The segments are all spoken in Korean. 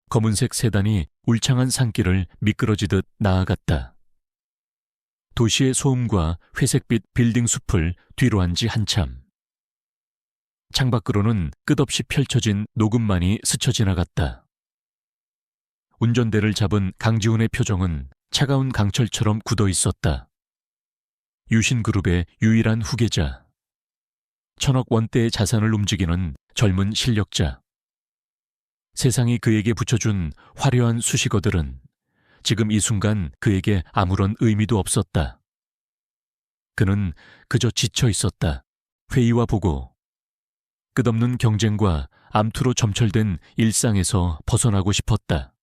검은색 세단이 울창한 산길을 미끄러지듯 나아갔다. 도시의 소음과 회색빛 빌딩 숲을 뒤로 한 지 한참. 창밖으로는 끝없이 펼쳐진 녹음만이 스쳐 지나갔다. 운전대를 잡은 강지훈의 표정은 차가운 강철처럼 굳어 있었다. 유신그룹의 유일한 후계자. 1,000억 원대의 자산을 움직이는 젊은 실력자. 세상이 그에게 붙여준 화려한 수식어들은 지금 이 순간 그에게 아무런 의미도 없었다. 그는 그저 지쳐 있었다. 회의와 보고. 끝없는 경쟁과 암투로 점철된 일상에서 벗어나고 싶었다.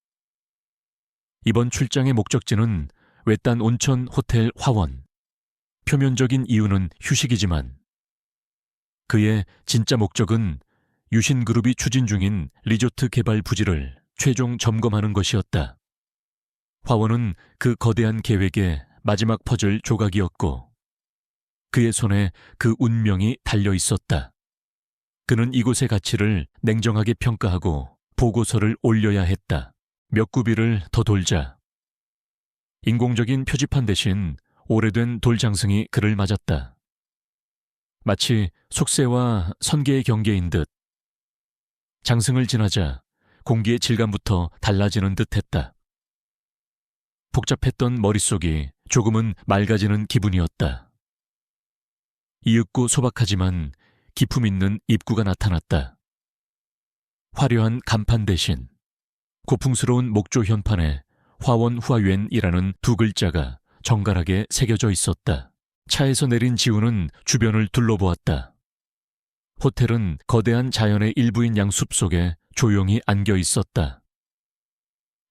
이번 출장의 목적지는 외딴 온천 호텔 화원. 표면적인 이유는 휴식이지만 그의 진짜 목적은 유신그룹이 추진 중인 리조트 개발 부지를 최종 점검하는 것이었다. 화원은 그 거대한 계획의 마지막 퍼즐 조각이었고 그의 손에 그 운명이 달려 있었다. 그는 이곳의 가치를 냉정하게 평가하고 보고서를 올려야 했다. 몇 구비를 더 돌자. 인공적인 표지판 대신 오래된 돌장승이 그를 맞았다. 마치 속세와 선계의 경계인 듯. 장승을 지나자 공기의 질감부터 달라지는 듯했다. 복잡했던 머릿속이 조금은 맑아지는 기분이었다. 이윽고 소박하지만 기품 있는 입구가 나타났다. 화려한 간판 대신 고풍스러운 목조 현판에 화원화園이라는 두 글자가 정갈하게 새겨져 있었다. 차에서 내린 지훈은 주변을 둘러보았다. 호텔은 거대한 자연의 일부인 양숲 속에 조용히 안겨 있었다.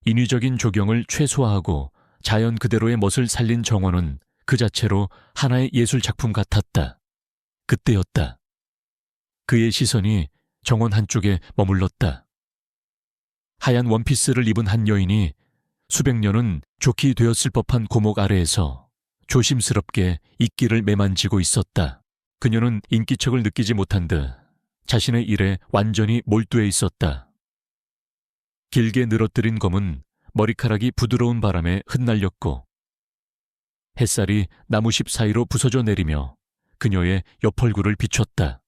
인위적인 조경을 최소화하고 자연 그대로의 멋을 살린 정원은 그 자체로 하나의 예술 작품 같았다. 그때였다. 그의 시선이 정원 한쪽에 머물렀다. 하얀 원피스를 입은 한 여인이 수백 년은 좋게 되었을 법한 고목 아래에서 조심스럽게 이끼를 매만지고 있었다. 그녀는 인기척을 느끼지 못한 듯 자신의 일에 완전히 몰두해 있었다. 길게 늘어뜨린 검은 머리카락이 부드러운 바람에 흩날렸고 햇살이 나무십 사이로 부서져 내리며 그녀의 옆얼굴을 비췄다.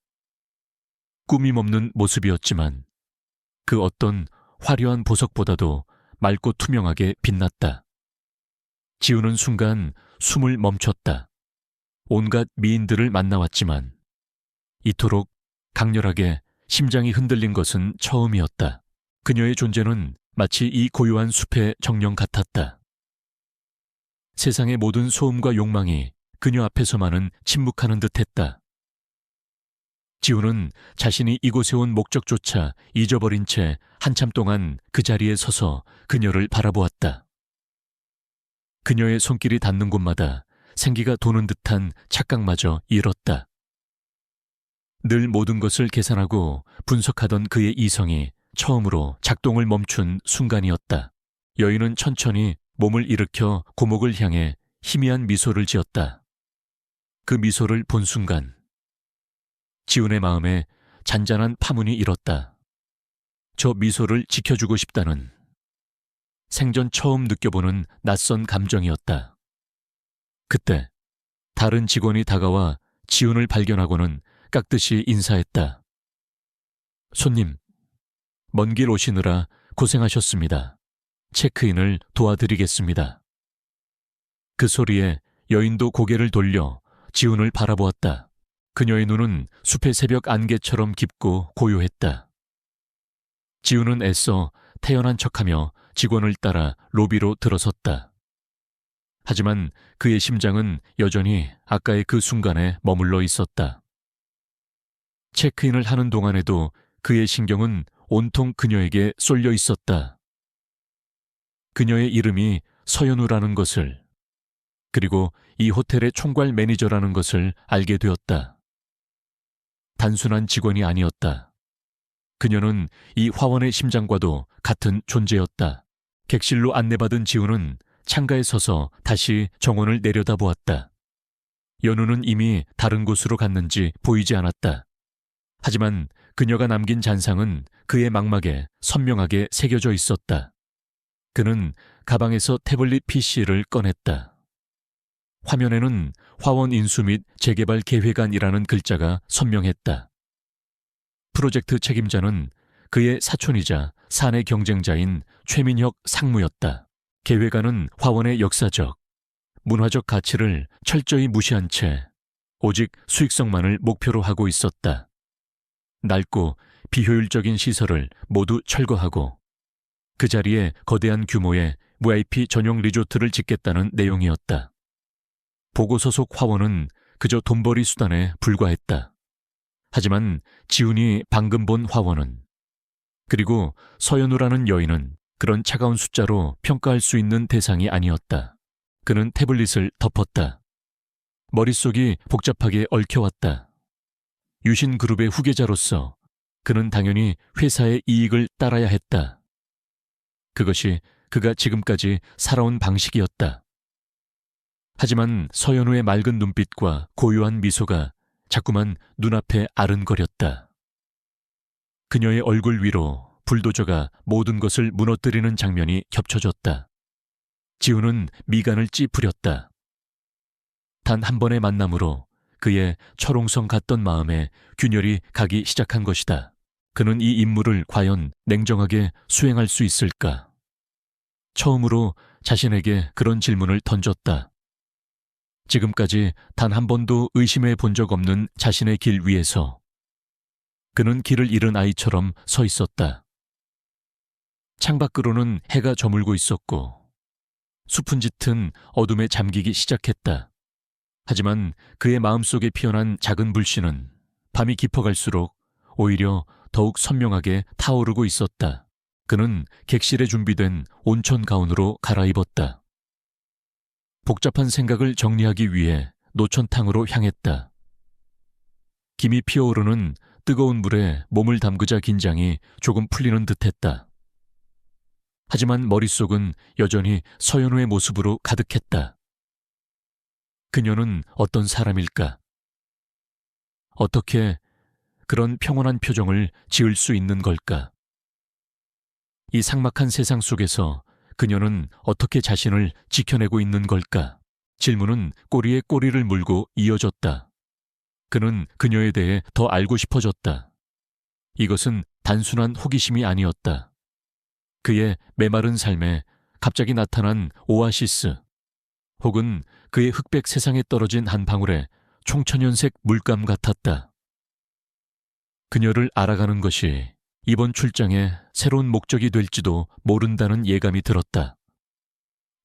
꾸밈 없는 모습이었지만 그 어떤 화려한 보석보다도 맑고 투명하게 빛났다. 지우는 순간 숨을 멈췄다. 온갖 미인들을 만나왔지만 이토록 강렬하게 심장이 흔들린 것은 처음이었다. 그녀의 존재는 마치 이 고요한 숲의 정령 같았다. 세상의 모든 소음과 욕망이 그녀 앞에서만은 침묵하는 듯했다. 지우는 자신이 이곳에 온 목적조차 잊어버린 채 한참 동안 그 자리에 서서 그녀를 바라보았다. 그녀의 손길이 닿는 곳마다 생기가 도는 듯한 착각마저 잃었다. 늘 모든 것을 계산하고 분석하던 그의 이성이 처음으로 작동을 멈춘 순간이었다. 여인은 천천히 몸을 일으켜 고목을 향해 희미한 미소를 지었다. 그 미소를 본 순간 지훈의 마음에 잔잔한 파문이 일었다. 저 미소를 지켜주고 싶다는 생전 처음 느껴보는 낯선 감정이었다. 그때 다른 직원이 다가와 지훈을 발견하고는 깍듯이 인사했다. 손님, 먼 길 오시느라 고생하셨습니다. 체크인을 도와드리겠습니다. 그 소리에 여인도 고개를 돌려 지훈을 바라보았다. 그녀의 눈은 숲의 새벽 안개처럼 깊고 고요했다. 지훈은 애써 태연한 척하며 직원을 따라 로비로 들어섰다. 하지만 그의 심장은 여전히 아까의 그 순간에 머물러 있었다. 체크인을 하는 동안에도 그의 신경은 온통 그녀에게 쏠려 있었다. 그녀의 이름이 서연우라는 것을, 그리고 이 호텔의 총괄 매니저라는 것을 알게 되었다. 단순한 직원이 아니었다. 그녀는 이 화원의 심장과도 같은 존재였다. 객실로 안내받은 지훈은 창가에 서서 다시 정원을 내려다보았다. 연우는 이미 다른 곳으로 갔는지 보이지 않았다. 하지만 그녀가 남긴 잔상은 그의 망막에 선명하게 새겨져 있었다. 그는 가방에서 태블릿 PC를 꺼냈다. 화면에는 화원 인수 및 재개발 계획안이라는 글자가 선명했다. 프로젝트 책임자는 그의 사촌이자 사내 경쟁자인 최민혁 상무였다. 계획안은 화원의 역사적, 문화적 가치를 철저히 무시한 채 오직 수익성만을 목표로 하고 있었다. 낡고 비효율적인 시설을 모두 철거하고 그 자리에 거대한 규모의 VIP 전용 리조트를 짓겠다는 내용이었다. 보고서 속 화원은 그저 돈벌이 수단에 불과했다. 하지만 지훈이 방금 본 화원은, 그리고 서연우라는 여인은 그런 차가운 숫자로 평가할 수 있는 대상이 아니었다. 그는 태블릿을 덮었다. 머릿속이 복잡하게 얽혀왔다. 유신그룹의 후계자로서 그는 당연히 회사의 이익을 따라야 했다. 그것이 그가 지금까지 살아온 방식이었다. 하지만 서연우의 맑은 눈빛과 고요한 미소가 자꾸만 눈앞에 아른거렸다. 그녀의 얼굴 위로 불도저가 모든 것을 무너뜨리는 장면이 겹쳐졌다. 지훈은 미간을 찌푸렸다. 단 한 번의 만남으로 그의 철옹성 같던 마음에 균열이 가기 시작한 것이다. 그는 이 임무를 과연 냉정하게 수행할 수 있을까? 처음으로 자신에게 그런 질문을 던졌다. 지금까지 단 한 번도 의심해 본 적 없는 자신의 길 위에서 그는 길을 잃은 아이처럼 서 있었다. 창밖으로는 해가 저물고 있었고 숲은 짙은 어둠에 잠기기 시작했다. 하지만 그의 마음속에 피어난 작은 불씨는 밤이 깊어갈수록 오히려 더욱 선명하게 타오르고 있었다. 그는 객실에 준비된 온천 가운으로 갈아입었다. 복잡한 생각을 정리하기 위해 노천탕으로 향했다. 김이 피어오르는 뜨거운 물에 몸을 담그자 긴장이 조금 풀리는 듯했다. 하지만 머릿속은 여전히 서연우의 모습으로 가득했다. 그녀는 어떤 사람일까? 어떻게 그런 평온한 표정을 지을 수 있는 걸까? 이 삭막한 세상 속에서 그녀는 어떻게 자신을 지켜내고 있는 걸까? 질문은 꼬리에 꼬리를 물고 이어졌다. 그는 그녀에 대해 더 알고 싶어졌다. 이것은 단순한 호기심이 아니었다. 그의 메마른 삶에 갑자기 나타난 오아시스, 혹은 그의 흑백 세상에 떨어진 한 방울의 총천연색 물감 같았다. 그녀를 알아가는 것이 이번 출장의 새로운 목적이 될지도 모른다는 예감이 들었다.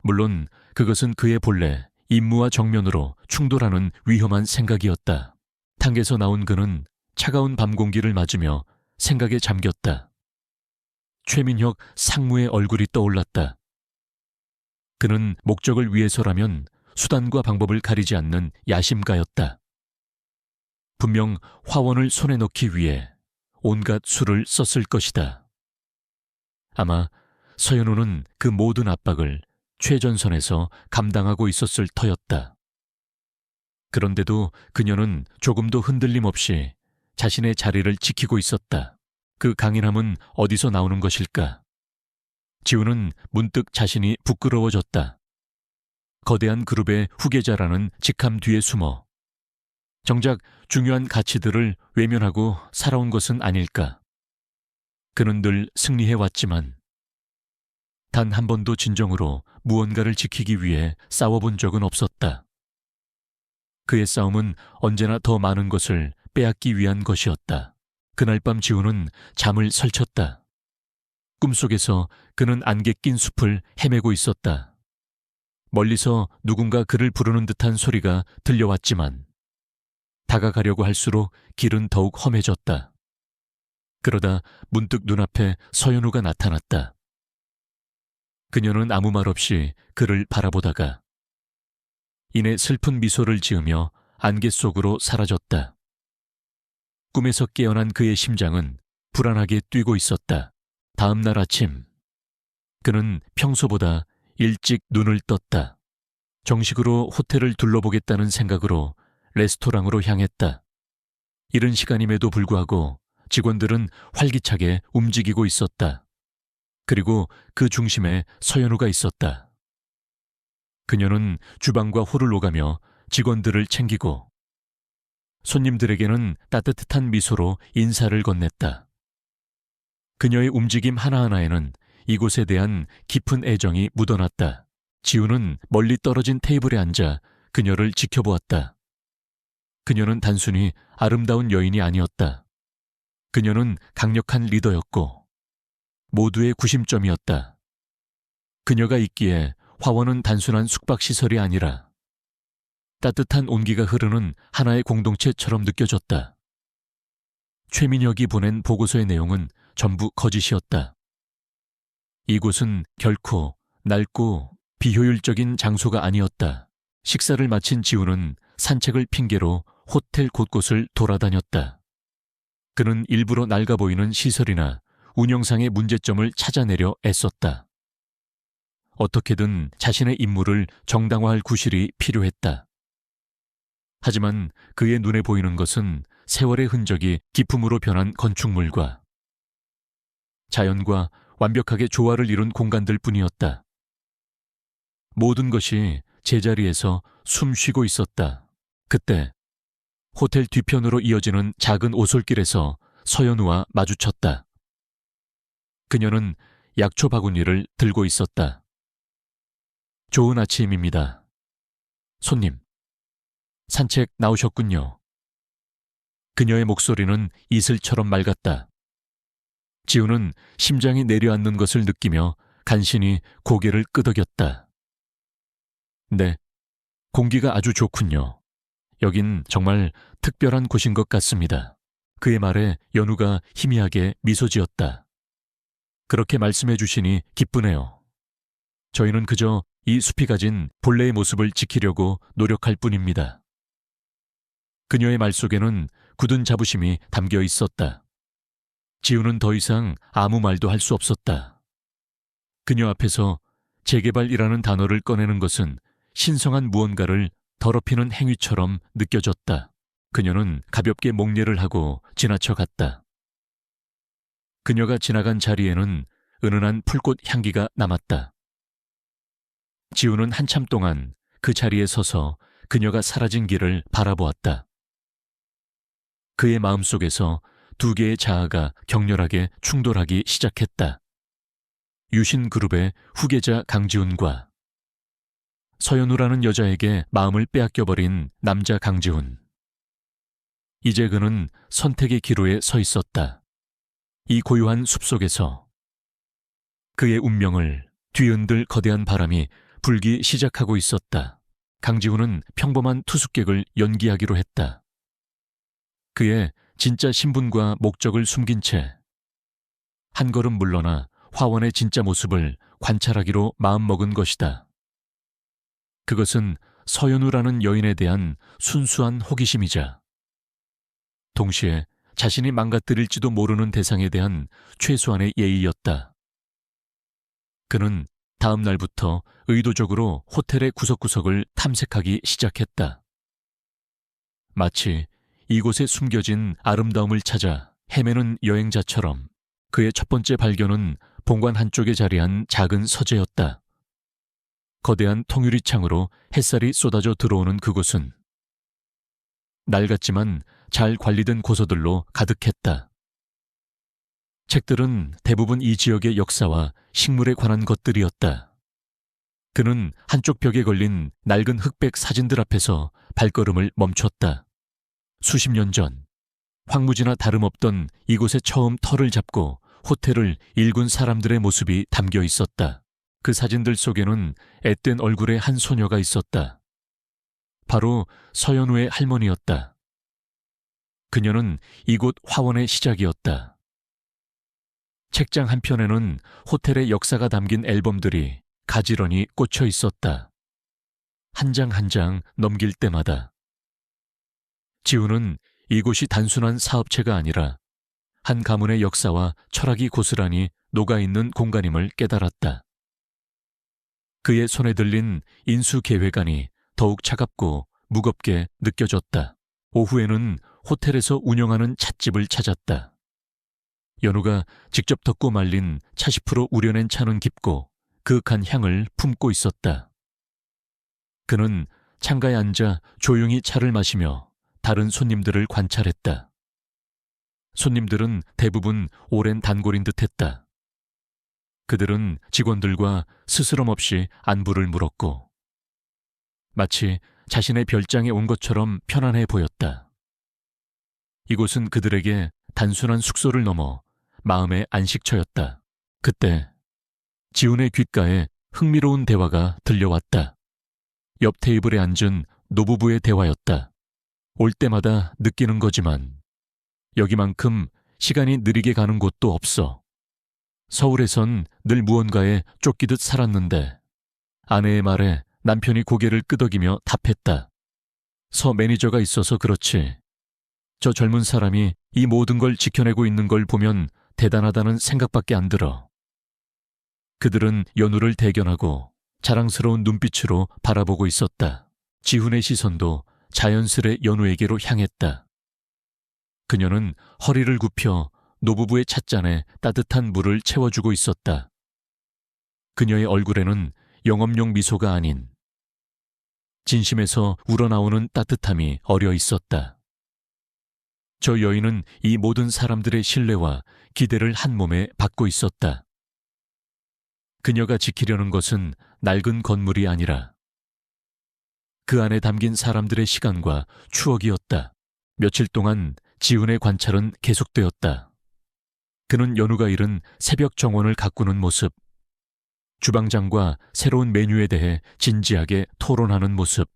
물론 그것은 그의 본래 임무와 정면으로 충돌하는 위험한 생각이었다. 탕에서 나온 그는 차가운 밤 공기를 맞으며 생각에 잠겼다. 최민혁 상무의 얼굴이 떠올랐다. 그는 목적을 위해서라면 수단과 방법을 가리지 않는 야심가였다. 분명 화원을 손에 넣기 위해 온갖 수를 썼을 것이다. 아마 서연우는 그 모든 압박을 최전선에서 감당하고 있었을 터였다. 그런데도 그녀는 조금도 흔들림 없이 자신의 자리를 지키고 있었다. 그 강인함은 어디서 나오는 것일까? 지훈은 문득 자신이 부끄러워졌다. 거대한 그룹의 후계자라는 직함 뒤에 숨어 정작 중요한 가치들을 외면하고 살아온 것은 아닐까? 그는 늘 승리해왔지만 단 한 번도 진정으로 무언가를 지키기 위해 싸워본 적은 없었다. 그의 싸움은 언제나 더 많은 것을 빼앗기 위한 것이었다. 그날 밤 지훈은 잠을 설쳤다. 꿈속에서 그는 안개 낀 숲을 헤매고 있었다. 멀리서 누군가 그를 부르는 듯한 소리가 들려왔지만 다가가려고 할수록 길은 더욱 험해졌다. 그러다 문득 눈앞에 서연우가 나타났다. 그녀는 아무 말 없이 그를 바라보다가 이내 슬픈 미소를 지으며 안개 속으로 사라졌다. 꿈에서 깨어난 그의 심장은 불안하게 뛰고 있었다. 다음 날 아침, 그는 평소보다 일찍 눈을 떴다. 정식으로 호텔을 둘러보겠다는 생각으로 레스토랑으로 향했다. 이른 시간임에도 불구하고 직원들은 활기차게 움직이고 있었다. 그리고 그 중심에 서연우가 있었다. 그녀는 주방과 홀을 오가며 직원들을 챙기고 손님들에게는 따뜻한 미소로 인사를 건넸다. 그녀의 움직임 하나하나에는 이곳에 대한 깊은 애정이 묻어났다. 지우는 멀리 떨어진 테이블에 앉아 그녀를 지켜보았다. 그녀는 단순히 아름다운 여인이 아니었다. 그녀는 강력한 리더였고 모두의 구심점이었다. 그녀가 있기에 화원은 단순한 숙박시설이 아니라 따뜻한 온기가 흐르는 하나의 공동체처럼 느껴졌다. 최민혁이 보낸 보고서의 내용은 전부 거짓이었다. 이곳은 결코 낡고 비효율적인 장소가 아니었다. 식사를 마친 지우는 산책을 핑계로 호텔 곳곳을 돌아다녔다. 그는 일부러 낡아 보이는 시설이나 운영상의 문제점을 찾아내려 애썼다. 어떻게든 자신의 임무를 정당화할 구실이 필요했다. 하지만 그의 눈에 보이는 것은 세월의 흔적이 기품으로 변한 건축물과 자연과 완벽하게 조화를 이룬 공간들 뿐이었다. 모든 것이 제자리에서 숨 쉬고 있었다. 그때 호텔 뒤편으로 이어지는 작은 오솔길에서 서연우와 마주쳤다. 그녀는 약초 바구니를 들고 있었다. 좋은 아침입니다. 손님, 산책 나오셨군요. 그녀의 목소리는 이슬처럼 맑았다. 지우는 심장이 내려앉는 것을 느끼며 간신히 고개를 끄덕였다. 네, 공기가 아주 좋군요. 여긴 정말 특별한 곳인 것 같습니다. 그의 말에 연우가 희미하게 미소 지었다. 그렇게 말씀해 주시니 기쁘네요. 저희는 그저 이 숲이 가진 본래의 모습을 지키려고 노력할 뿐입니다. 그녀의 말 속에는 굳은 자부심이 담겨 있었다. 지우는 더 이상 아무 말도 할 수 없었다. 그녀 앞에서 재개발이라는 단어를 꺼내는 것은 신성한 무언가를 더럽히는 행위처럼 느껴졌다. 그녀는 가볍게 목례를 하고 지나쳐 갔다. 그녀가 지나간 자리에는 은은한 풀꽃 향기가 남았다. 지우는 한참 동안 그 자리에 서서 그녀가 사라진 길을 바라보았다. 그의 마음속에서 두 개의 자아가 격렬하게 충돌하기 시작했다. 유신그룹의 후계자 강지훈과 서연우라는 여자에게 마음을 빼앗겨버린 남자 강지훈. 이제 그는 선택의 기로에 서 있었다. 이 고요한 숲속에서 그의 운명을 뒤흔들 거대한 바람이 불기 시작하고 있었다. 강지훈은 평범한 투숙객을 연기하기로 했다. 그의 진짜 신분과 목적을 숨긴 채 한 걸음 물러나 화원의 진짜 모습을 관찰하기로 마음먹은 것이다. 그것은 서연우라는 여인에 대한 순수한 호기심이자 동시에 자신이 망가뜨릴지도 모르는 대상에 대한 최소한의 예의였다. 그는 다음 날부터 의도적으로 호텔의 구석구석을 탐색하기 시작했다. 마치 이곳에 숨겨진 아름다움을 찾아 헤매는 여행자처럼 그의 첫 번째 발견은 본관 한쪽에 자리한 작은 서재였다. 거대한 통유리창으로 햇살이 쏟아져 들어오는 그곳은 낡았지만 잘 관리된 고서들로 가득했다. 책들은 대부분 이 지역의 역사와 식물에 관한 것들이었다. 그는 한쪽 벽에 걸린 낡은 흑백 사진들 앞에서 발걸음을 멈췄다. 수십 년 전 황무지나 다름없던 이곳에 처음 터를 잡고 호텔을 일군 사람들의 모습이 담겨 있었다. 그 사진들 속에는 앳된 얼굴의 한 소녀가 있었다. 바로 서연우의 할머니였다. 그녀는 이곳 화원의 시작이었다. 책장 한편에는 호텔의 역사가 담긴 앨범들이 가지런히 꽂혀 있었다. 한 장 한 장 넘길 때마다 지우는 이곳이 단순한 사업체가 아니라 한 가문의 역사와 철학이 고스란히 녹아있는 공간임을 깨달았다. 그의 손에 들린 인수계획안이 더욱 차갑고 무겁게 느껴졌다. 오후에는 호텔에서 운영하는 찻집을 찾았다. 연우가 직접 덮고 말린 차시프로 우려낸 차는 깊고 그윽한 향을 품고 있었다. 그는 창가에 앉아 조용히 차를 마시며 다른 손님들을 관찰했다. 손님들은 대부분 오랜 단골인 듯했다. 그들은 직원들과 스스럼 없이 안부를 물었고 마치 자신의 별장에 온 것처럼 편안해 보였다. 이곳은 그들에게 단순한 숙소를 넘어 마음의 안식처였다. 그때 지훈의 귓가에 흥미로운 대화가 들려왔다. 옆 테이블에 앉은 노부부의 대화였다. 올 때마다 느끼는 거지만 여기만큼 시간이 느리게 가는 곳도 없어. 서울에선 늘 무언가에 쫓기듯 살았는데 아내의 말에 남편이 고개를 끄덕이며 답했다. 서 매니저가 있어서 그렇지. 저 젊은 사람이 이 모든 걸 지켜내고 있는 걸 보면 대단하다는 생각밖에 안 들어. 그들은 연우를 대견하고 자랑스러운 눈빛으로 바라보고 있었다. 지훈의 시선도 자연스레 연우에게로 향했다. 그녀는 허리를 굽혀 노부부의 찻잔에 따뜻한 물을 채워주고 있었다. 그녀의 얼굴에는 영업용 미소가 아닌 진심에서 우러나오는 따뜻함이 어려 있었다. 저 여인은 이 모든 사람들의 신뢰와 기대를 한 몸에 받고 있었다. 그녀가 지키려는 것은 낡은 건물이 아니라 그 안에 담긴 사람들의 시간과 추억이었다. 며칠 동안 지훈의 관찰은 계속되었다. 그는 연우가 잃은 새벽 정원을 가꾸는 모습, 주방장과 새로운 메뉴에 대해 진지하게 토론하는 모습,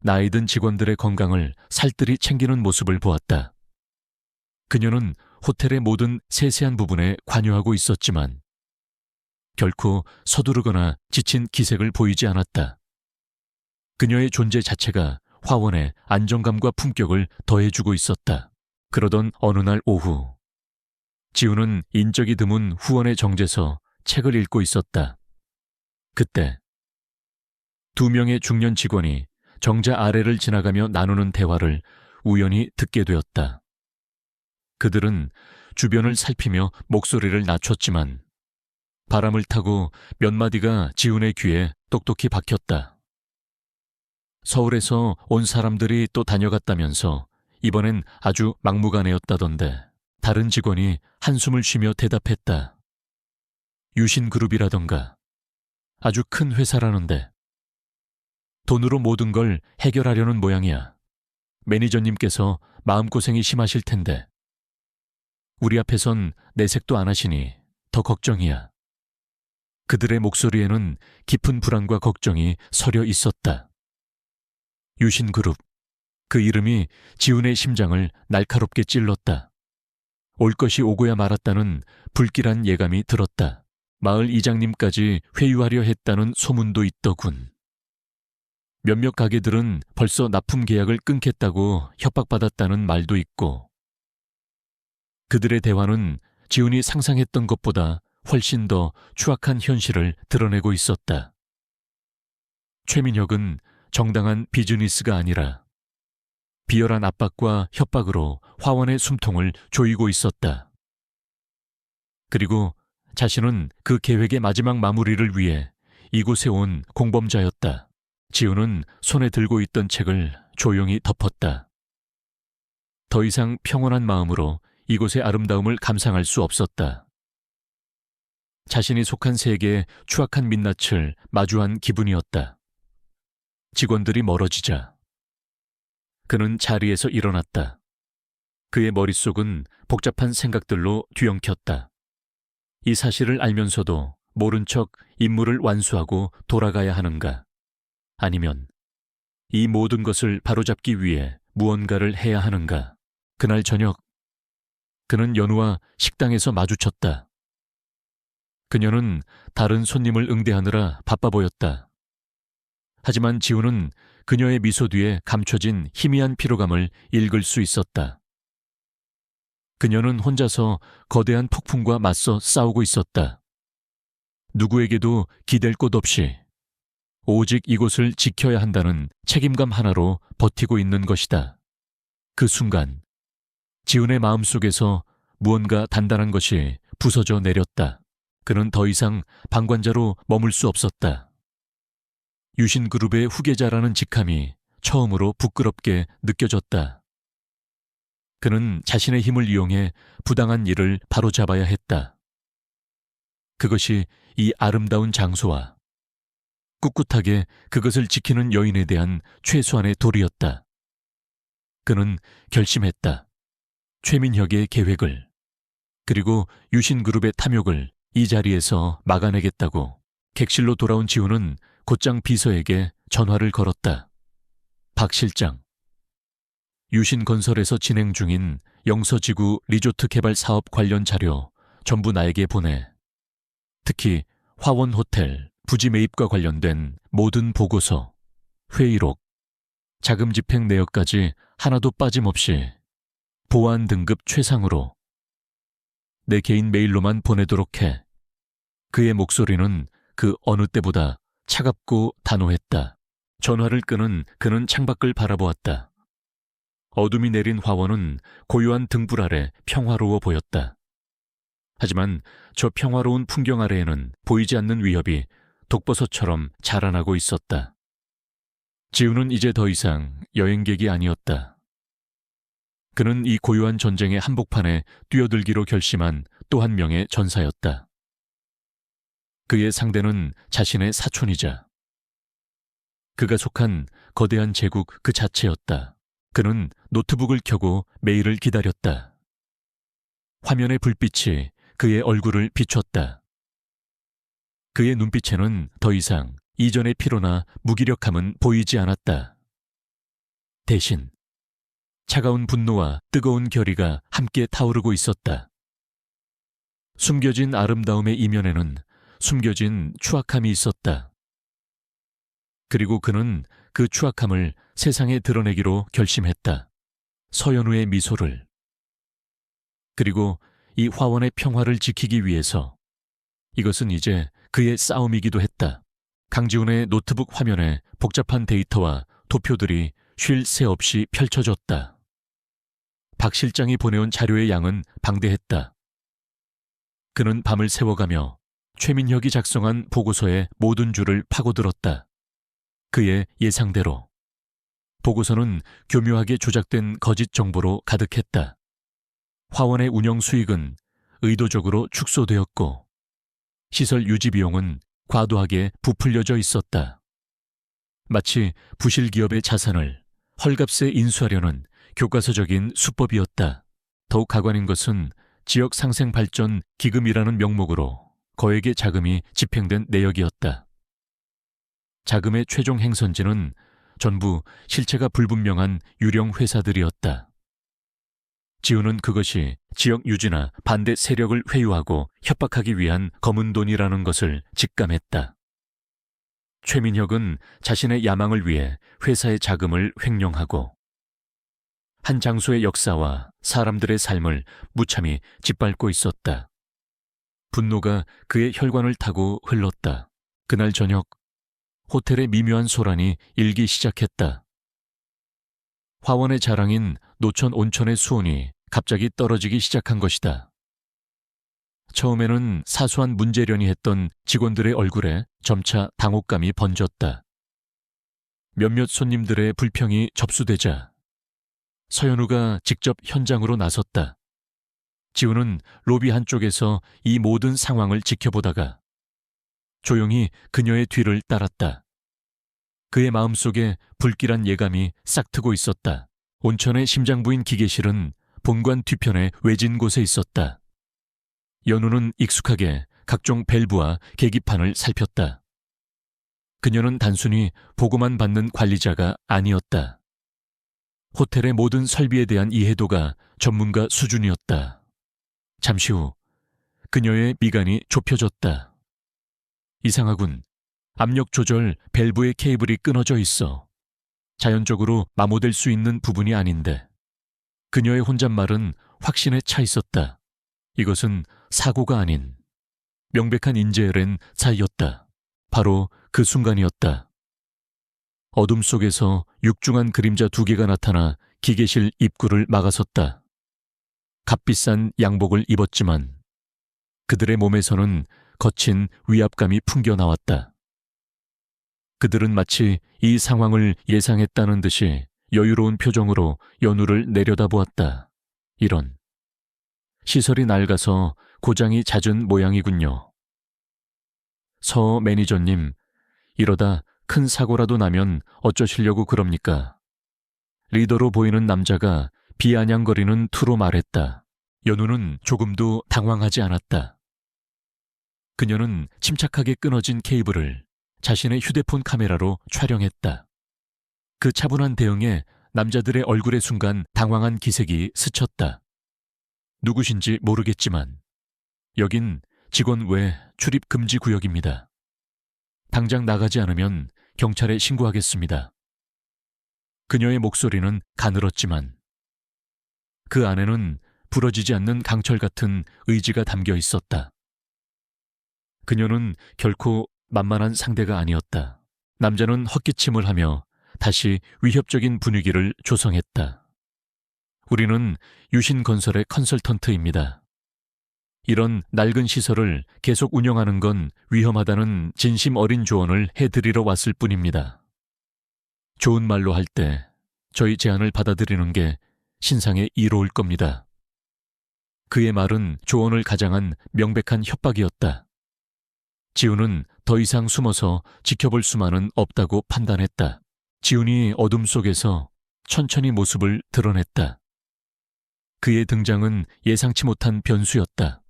나이 든 직원들의 건강을 살뜰히 챙기는 모습을 보았다. 그녀는 호텔의 모든 세세한 부분에 관여하고 있었지만 결코 서두르거나 지친 기색을 보이지 않았다. 그녀의 존재 자체가 화원에 안정감과 품격을 더해주고 있었다. 그러던 어느 날 오후, 지훈은 인적이 드문 후원의 정제서 책을 읽고 있었다. 그때 2명의 중년 직원이 정자 아래를 지나가며 나누는 대화를 우연히 듣게 되었다. 그들은 주변을 살피며 목소리를 낮췄지만 바람을 타고 몇 마디가 지훈의 귀에 똑똑히 박혔다. 서울에서 온 사람들이 또 다녀갔다면서 이번엔 아주 막무가내였다던데. 다른 직원이 한숨을 쉬며 대답했다. 유신그룹이라던가 아주 큰 회사라는데 돈으로 모든 걸 해결하려는 모양이야. 매니저님께서 마음고생이 심하실 텐데 우리 앞에선 내색도 안 하시니 더 걱정이야. 그들의 목소리에는 깊은 불안과 걱정이 서려 있었다. 유신그룹, 그 이름이 지훈의 심장을 날카롭게 찔렀다. 올 것이 오고야 말았다는 불길한 예감이 들었다. 마을 이장님까지 회유하려 했다는 소문도 있더군. 몇몇 가게들은 벌써 납품 계약을 끊겠다고 협박받았다는 말도 있고. 그들의 대화는 지훈이 상상했던 것보다 훨씬 더 추악한 현실을 드러내고 있었다. 최민혁은 정당한 비즈니스가 아니라 비열한 압박과 협박으로 화원의 숨통을 조이고 있었다. 그리고 자신은 그 계획의 마지막 마무리를 위해 이곳에 온 공범자였다. 지훈은 손에 들고 있던 책을 조용히 덮었다. 더 이상 평온한 마음으로 이곳의 아름다움을 감상할 수 없었다. 자신이 속한 세계의 추악한 민낯을 마주한 기분이었다. 직원들이 멀어지자 그는 자리에서 일어났다. 그의 머릿속은 복잡한 생각들로 뒤엉켰다. 이 사실을 알면서도 모른 척 임무를 완수하고 돌아가야 하는가? 아니면 이 모든 것을 바로잡기 위해 무언가를 해야 하는가? 그날 저녁 그는 연우와 식당에서 마주쳤다. 그녀는 다른 손님을 응대하느라 바빠 보였다. 하지만 지훈은 그녀의 미소 뒤에 감춰진 희미한 피로감을 읽을 수 있었다. 그녀는 혼자서 거대한 폭풍과 맞서 싸우고 있었다. 누구에게도 기댈 곳 없이 오직 이곳을 지켜야 한다는 책임감 하나로 버티고 있는 것이다. 그 순간 지훈의 마음속에서 무언가 단단한 것이 부서져 내렸다. 그는 더 이상 방관자로 머물 수 없었다. 유신그룹의 후계자라는 직함이 처음으로 부끄럽게 느껴졌다. 그는 자신의 힘을 이용해 부당한 일을 바로잡아야 했다. 그것이 이 아름다운 장소와 꿋꿋하게 그것을 지키는 여인에 대한 최소한의 도리였다. 그는 결심했다. 최민혁의 계획을, 그리고 유신그룹의 탐욕을 이 자리에서 막아내겠다고. 객실로 돌아온 지우는 곧장 비서에게 전화를 걸었다. 박 실장, 유신건설에서 진행 중인 영서지구 리조트 개발 사업 관련 자료 전부 나에게 보내. 특히 화원호텔 부지 매입과 관련된 모든 보고서, 회의록, 자금 집행 내역까지 하나도 빠짐없이 보안 등급 최상으로 내 개인 메일로만 보내도록 해. 그의 목소리는 그 어느 때보다 차갑고 단호했다. 전화를 끄는 그는 창밖을 바라보았다. 어둠이 내린 화원은 고요한 등불 아래 평화로워 보였다. 하지만 저 평화로운 풍경 아래에는 보이지 않는 위협이 독버섯처럼 자라나고 있었다. 지우는 이제 더 이상 여행객이 아니었다. 그는 이 고요한 전쟁의 한복판에 뛰어들기로 결심한 또 한 명의 전사였다. 그의 상대는 자신의 사촌이자 그가 속한 거대한 제국 그 자체였다. 그는 노트북을 켜고 메일을 기다렸다. 화면의 불빛이 그의 얼굴을 비췄다. 그의 눈빛에는 더 이상 이전의 피로나 무기력함은 보이지 않았다. 대신 차가운 분노와 뜨거운 결의가 함께 타오르고 있었다. 숨겨진 아름다움의 이면에는 숨겨진 추악함이 있었다. 그리고 그는 그 추악함을 세상에 드러내기로 결심했다. 서연우의 미소를. 그리고 이 화원의 평화를 지키기 위해서 이것은 이제 그의 싸움이기도 했다. 강지훈의 노트북 화면에 복잡한 데이터와 도표들이 쉴 새 없이 펼쳐졌다. 박 실장이 보내온 자료의 양은 방대했다. 그는 밤을 새워가며 최민혁이 작성한 보고서의 모든 줄을 파고들었다. 그의 예상대로 보고서는 교묘하게 조작된 거짓 정보로 가득했다. 화원의 운영 수익은 의도적으로 축소되었고 시설 유지 비용은 과도하게 부풀려져 있었다. 마치 부실 기업의 자산을 헐값에 인수하려는 교과서적인 수법이었다. 더욱 가관인 것은 지역 상생 발전 기금이라는 명목으로 거액의 자금이 집행된 내역이었다. 자금의 최종 행선지는 전부 실체가 불분명한 유령 회사들이었다. 지우는 그것이 지역 유지나 반대 세력을 회유하고 협박하기 위한 검은 돈이라는 것을 직감했다. 최민혁은 자신의 야망을 위해 회사의 자금을 횡령하고 한 장소의 역사와 사람들의 삶을 무참히 짓밟고 있었다. 분노가 그의 혈관을 타고 흘렀다. 그날 저녁 호텔의 미묘한 소란이 일기 시작했다. 화원의 자랑인 노천 온천의 수온이 갑자기 떨어지기 시작한 것이다. 처음에는 사소한 문제련이 했던 직원들의 얼굴에 점차 당혹감이 번졌다. 몇몇 손님들의 불평이 접수되자 서연우가 직접 현장으로 나섰다. 지우는 로비 한쪽에서 이 모든 상황을 지켜보다가 조용히 그녀의 뒤를 따랐다. 그의 마음속에 불길한 예감이 싹트고 있었다. 온천의 심장부인 기계실은 본관 뒤편의 외진 곳에 있었다. 연우는 익숙하게 각종 밸브와 계기판을 살폈다. 그녀는 단순히 보고만 받는 관리자가 아니었다. 호텔의 모든 설비에 대한 이해도가 전문가 수준이었다. 잠시 후 그녀의 미간이 좁혀졌다. 이상하군. 압력 조절 밸브의 케이블이 끊어져 있어. 자연적으로 마모될 수 있는 부분이 아닌데. 그녀의 혼잣말은 확신에 차 있었다. 이것은 사고가 아닌 명백한 인재의 사이였다. 바로 그 순간이었다. 어둠 속에서 육중한 그림자 두 개가 나타나 기계실 입구를 막아섰다. 값비싼 양복을 입었지만 그들의 몸에서는 거친 위압감이 풍겨나왔다. 그들은 마치 이 상황을 예상했다는 듯이 여유로운 표정으로 연우를 내려다보았다. 이런. 시설이 낡아서 고장이 잦은 모양이군요. 서 매니저님, 이러다 큰 사고라도 나면 어쩌시려고 그럽니까? 리더로 보이는 남자가 비아냥거리는 투로 말했다. 연우는 조금도 당황하지 않았다. 그녀는 침착하게 끊어진 케이블을 자신의 휴대폰 카메라로 촬영했다. 그 차분한 대응에 남자들의 얼굴에 순간 당황한 기색이 스쳤다. 누구신지 모르겠지만 여긴 직원 외 출입 금지 구역입니다. 당장 나가지 않으면 경찰에 신고하겠습니다. 그녀의 목소리는 가늘었지만 그 안에는 부러지지 않는 강철 같은 의지가 담겨 있었다. 그녀는 결코 만만한 상대가 아니었다. 남자는 헛기침을 하며 다시 위협적인 분위기를 조성했다. 우리는 유신건설의 컨설턴트입니다. 이런 낡은 시설을 계속 운영하는 건 위험하다는 진심 어린 조언을 해드리러 왔을 뿐입니다. 좋은 말로 할 때 저희 제안을 받아들이는 게 신상에 이로울 겁니다. 그의 말은 조언을 가장한 명백한 협박이었다. 지훈은 더 이상 숨어서 지켜볼 수만은 없다고 판단했다. 지훈이 어둠 속에서 천천히 모습을 드러냈다. 그의 등장은 예상치 못한 변수였다.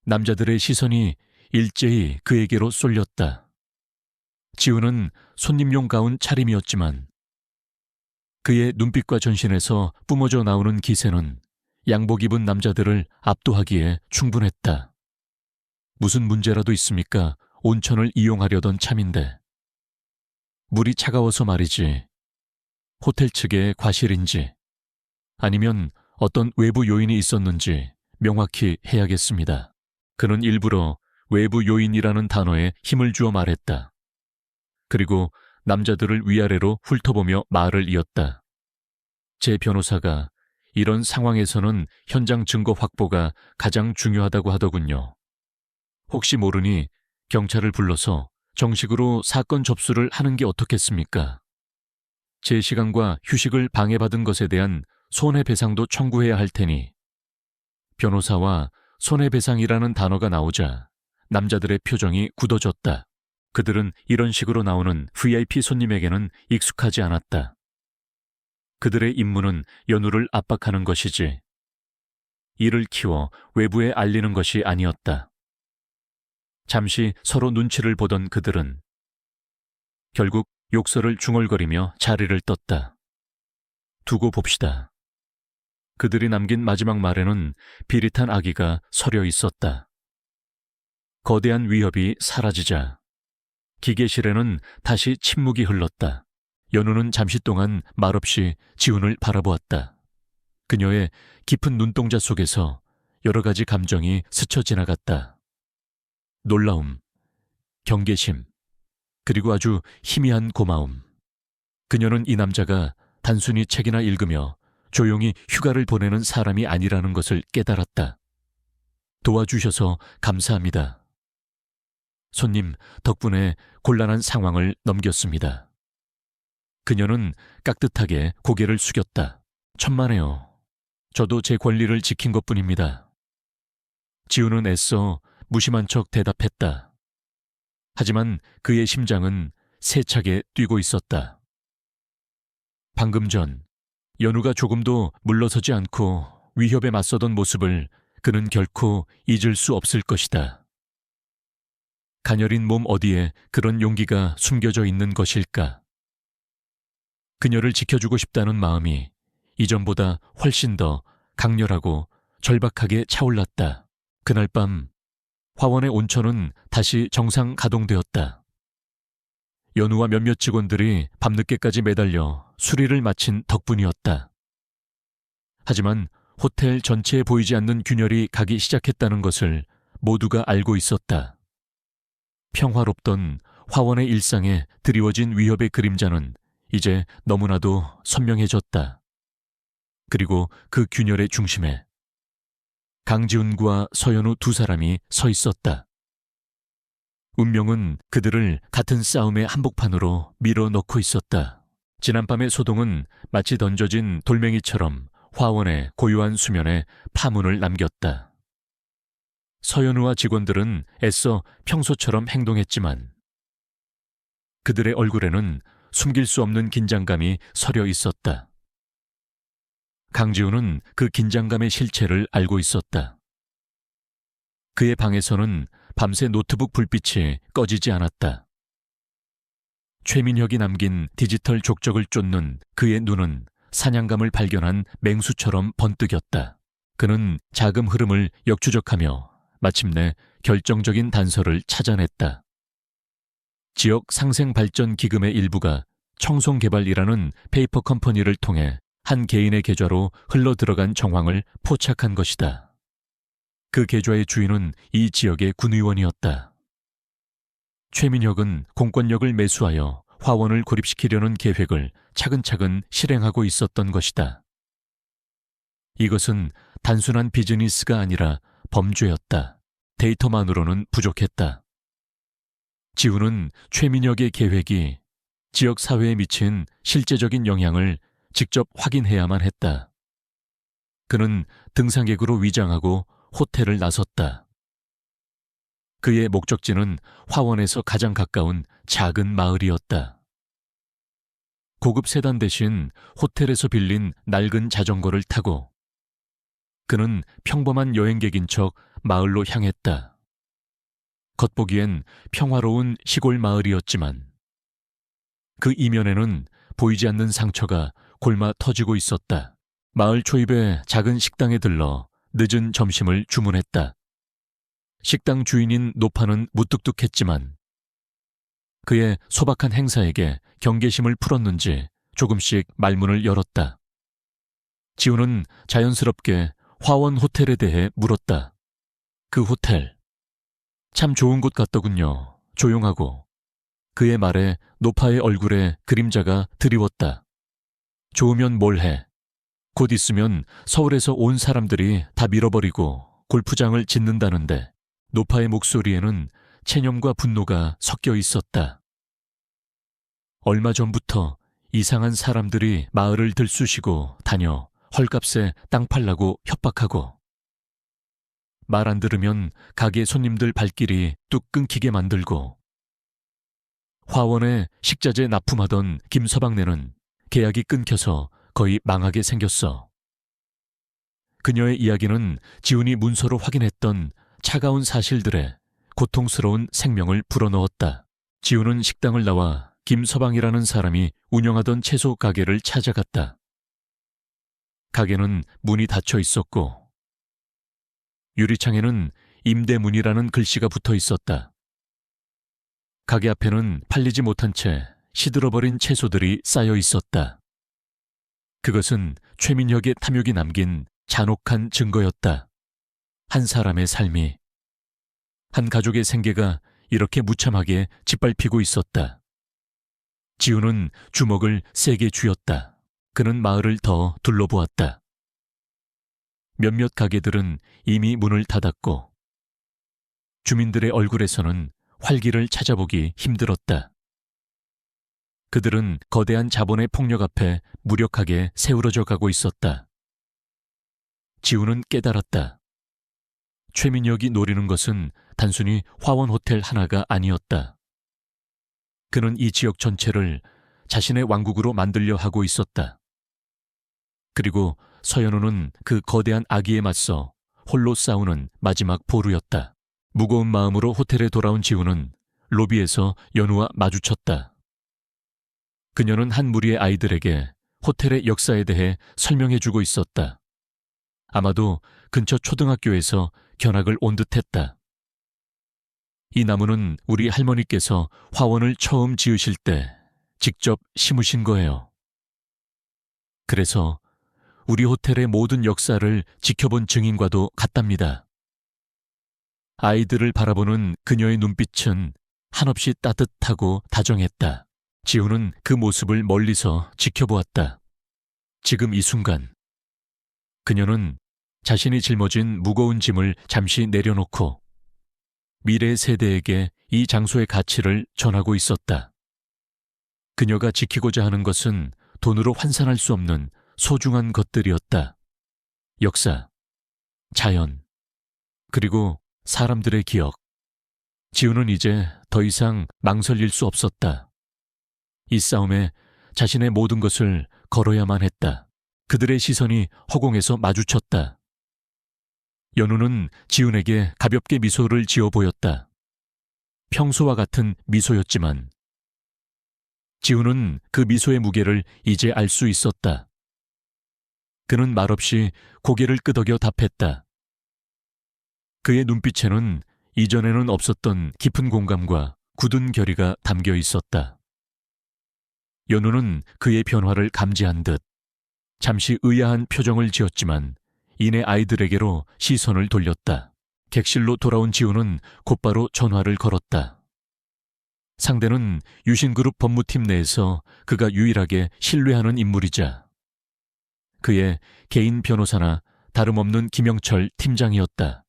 남자들의 시선이 일제히 그에게로 쏠렸다. 지훈은 손님용 가운 차림이었지만 그의 눈빛과 전신에서 뿜어져 나오는 기세는 양복 입은 남자들을 압도하기에 충분했다. 무슨 문제라도 있습니까? 온천을 이용하려던 참인데. 물이 차가워서 말이지. 호텔 측의 과실인지 아니면 어떤 외부 요인이 있었는지 명확히 해야겠습니다. 그는 일부러 외부 요인이라는 단어에 힘을 주어 말했다. 그리고 남자들을 위아래로 훑어보며 말을 이었다. 제 변호사가 이런 상황에서는 현장 증거 확보가 가장 중요하다고 하더군요. 혹시 모르니 경찰을 불러서 정식으로 사건 접수를 하는 게 어떻겠습니까? 제 시간과 휴식을 방해받은 것에 대한 손해배상도 청구해야 할 테니. 변호사와 손해배상이라는 단어가 나오자 남자들의 표정이 굳어졌다. 그들은 이런 식으로 나오는 VIP 손님에게는 익숙하지 않았다. 그들의 임무는 연우를 압박하는 것이지 이를 키워 외부에 알리는 것이 아니었다. 잠시 서로 눈치를 보던 그들은 결국 욕설을 중얼거리며 자리를 떴다. 두고 봅시다. 그들이 남긴 마지막 말에는 비릿한 악의가 서려 있었다. 거대한 위협이 사라지자 기계실에는 다시 침묵이 흘렀다. 연우는 잠시 동안 말없이 지훈을 바라보았다. 그녀의 깊은 눈동자 속에서 여러 가지 감정이 스쳐 지나갔다. 놀라움, 경계심, 그리고 아주 희미한 고마움. 그녀는 이 남자가 단순히 책이나 읽으며 조용히 휴가를 보내는 사람이 아니라는 것을 깨달았다. 도와주셔서 감사합니다. 손님, 덕분에 곤란한 상황을 넘겼습니다. 그녀는 깍듯하게 고개를 숙였다. 천만에요. 저도 제 권리를 지킨 것뿐입니다. 지훈은 애써 무심한 척 대답했다. 하지만 그의 심장은 세차게 뛰고 있었다. 방금 전 연우가 조금도 물러서지 않고 위협에 맞서던 모습을 그는 결코 잊을 수 없을 것이다. 가녀린 몸 어디에 그런 용기가 숨겨져 있는 것일까? 그녀를 지켜주고 싶다는 마음이 이전보다 훨씬 더 강렬하고 절박하게 차올랐다. 그날 밤 화원의 온천은 다시 정상 가동되었다. 연우와 몇몇 직원들이 밤늦게까지 매달려 수리를 마친 덕분이었다. 하지만 호텔 전체에 보이지 않는 균열이 가기 시작했다는 것을 모두가 알고 있었다. 평화롭던 화원의 일상에 드리워진 위협의 그림자는 이제 너무나도 선명해졌다. 그리고 그 균열의 중심에 강지훈과 서연우 두 사람이 서 있었다. 운명은 그들을 같은 싸움의 한복판으로 밀어넣고 있었다. 지난밤의 소동은 마치 던져진 돌멩이처럼 화원의 고요한 수면에 파문을 남겼다. 서연우와 직원들은 애써 평소처럼 행동했지만 그들의 얼굴에는 숨길 수 없는 긴장감이 서려 있었다. 강지훈은 그 긴장감의 실체를 알고 있었다. 그의 방에서는 밤새 노트북 불빛이 꺼지지 않았다. 최민혁이 남긴 디지털 족적을 쫓는 그의 눈은 사냥감을 발견한 맹수처럼 번뜩였다. 그는 자금 흐름을 역추적하며 마침내 결정적인 단서를 찾아냈다. 지역 상생발전기금의 일부가 청송개발이라는 페이퍼 컴퍼니를 통해 한 개인의 계좌로 흘러들어간 정황을 포착한 것이다. 그 계좌의 주인은 이 지역의 군의원이었다. 최민혁은 공권력을 매수하여 화원을 고립시키려는 계획을 차근차근 실행하고 있었던 것이다. 이것은 단순한 비즈니스가 아니라 범죄였다. 데이터만으로는 부족했다. 지훈은 최민혁의 계획이 지역 사회에 미친 실제적인 영향을 직접 확인해야만 했다. 그는 등산객으로 위장하고 호텔을 나섰다. 그의 목적지는 화원에서 가장 가까운 작은 마을이었다. 고급 세단 대신 호텔에서 빌린 낡은 자전거를 타고 그는 평범한 여행객인 척 마을로 향했다. 겉보기엔 평화로운 시골 마을이었지만 그 이면에는 보이지 않는 상처가 골마 터지고 있었다. 마을 초입의 작은 식당에 들러 늦은 점심을 주문했다. 식당 주인인 노파는 무뚝뚝했지만 그의 소박한 행사에게 경계심을 풀었는지 조금씩 말문을 열었다. 지훈은 자연스럽게 화원 호텔에 대해 물었다. 그 호텔, 참 좋은 곳 같더군요. 조용하고. 그의 말에 노파의 얼굴에 그림자가 드리웠다. 좋으면 뭘 해. 곧 있으면 서울에서 온 사람들이 다 밀어버리고 골프장을 짓는다는데. 노파의 목소리에는 체념과 분노가 섞여 있었다. 얼마 전부터 이상한 사람들이 마을을 들쑤시고 다녀 헐값에 땅 팔라고 협박하고 말 안 들으면 가게 손님들 발길이 뚝 끊기게 만들고 화원에 식자재 납품하던 김서방네는 계약이 끊겨서 거의 망하게 생겼어. 그녀의 이야기는 지훈이 문서로 확인했던 차가운 사실들에 고통스러운 생명을 불어넣었다. 지훈은 식당을 나와 김서방이라는 사람이 운영하던 채소 가게를 찾아갔다. 가게는 문이 닫혀 있었고 유리창에는 임대문이라는 글씨가 붙어 있었다. 가게 앞에는 팔리지 못한 채 시들어버린 채소들이 쌓여 있었다. 그것은 최민혁의 탐욕이 남긴 잔혹한 증거였다. 한 사람의 삶이, 한 가족의 생계가 이렇게 무참하게 짓밟히고 있었다. 지훈은 주먹을 세게 쥐었다. 그는 마을을 더 둘러보았다. 몇몇 가게들은 이미 문을 닫았고 주민들의 얼굴에서는 활기를 찾아보기 힘들었다. 그들은 거대한 자본의 폭력 앞에 무력하게 세우러져 가고 있었다. 지훈은 깨달았다. 최민혁이 노리는 것은 단순히 화원 호텔 하나가 아니었다. 그는 이 지역 전체를 자신의 왕국으로 만들려 하고 있었다. 그리고 서연우는 그 거대한 악의에 맞서 홀로 싸우는 마지막 보루였다. 무거운 마음으로 호텔에 돌아온 지훈은 로비에서 연우와 마주쳤다. 그녀는 한 무리의 아이들에게 호텔의 역사에 대해 설명해주고 있었다. 아마도 근처 초등학교에서 견학을 온 듯했다. 이 나무는 우리 할머니께서 화원을 처음 지으실 때 직접 심으신 거예요. 그래서 우리 호텔의 모든 역사를 지켜본 증인과도 같답니다. 아이들을 바라보는 그녀의 눈빛은 한없이 따뜻하고 다정했다. 지훈은 그 모습을 멀리서 지켜보았다. 지금 이 순간 그녀는 자신이 짊어진 무거운 짐을 잠시 내려놓고 미래 세대에게 이 장소의 가치를 전하고 있었다. 그녀가 지키고자 하는 것은 돈으로 환산할 수 없는 소중한 것들이었다. 역사, 자연, 그리고 사람들의 기억. 지우는 이제 더 이상 망설일 수 없었다. 이 싸움에 자신의 모든 것을 걸어야만 했다. 그들의 시선이 허공에서 마주쳤다. 연우는 지훈에게 가볍게 미소를 지어 보였다. 평소와 같은 미소였지만 지훈은 그 미소의 무게를 이제 알 수 있었다. 그는 말없이 고개를 끄덕여 답했다. 그의 눈빛에는 이전에는 없었던 깊은 공감과 굳은 결의가 담겨 있었다. 연우는 그의 변화를 감지한 듯 잠시 의아한 표정을 지었지만 이내 아이들에게로 시선을 돌렸다. 객실로 돌아온 지훈은 곧바로 전화를 걸었다. 상대는 유신그룹 법무팀 내에서 그가 유일하게 신뢰하는 인물이자 그의 개인 변호사나 다름없는 김영철 팀장이었다.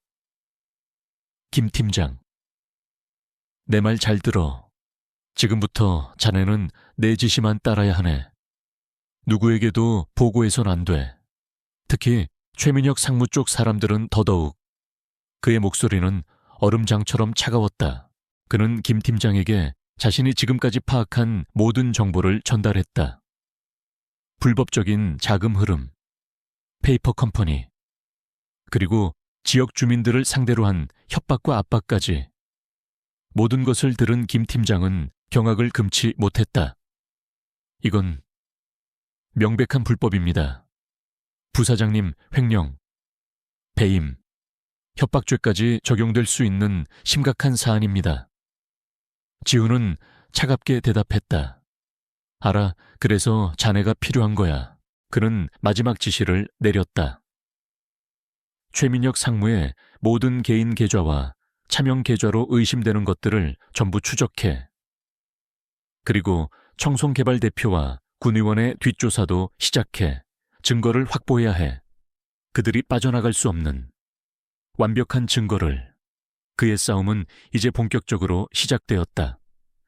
김 팀장, 내 말 잘 들어. 지금부터 자네는 내 지시만 따라야 하네. 누구에게도 보고해선 안 돼. 특히 최민혁 상무 쪽 사람들은 더더욱. 그의 목소리는 얼음장처럼 차가웠다. 그는 김 팀장에게 자신이 지금까지 파악한 모든 정보를 전달했다. 불법적인 자금 흐름, 페이퍼 컴퍼니, 그리고 지역 주민들을 상대로 한 협박과 압박까지. 모든 것을 들은 김 팀장은 경악을 금치 못했다. 이건 명백한 불법입니다. 부사장님 횡령, 배임, 협박죄까지 적용될 수 있는 심각한 사안입니다. 지훈은 차갑게 대답했다. 알아, 그래서 자네가 필요한 거야. 그는 마지막 지시를 내렸다. 최민혁 상무의 모든 개인 계좌와 차명 계좌로 의심되는 것들을 전부 추적해. 그리고 청송개발 대표와 군의원의 뒷조사도 시작해. 증거를 확보해야 해. 그들이 빠져나갈 수 없는 완벽한 증거를. 그의 싸움은 이제 본격적으로 시작되었다.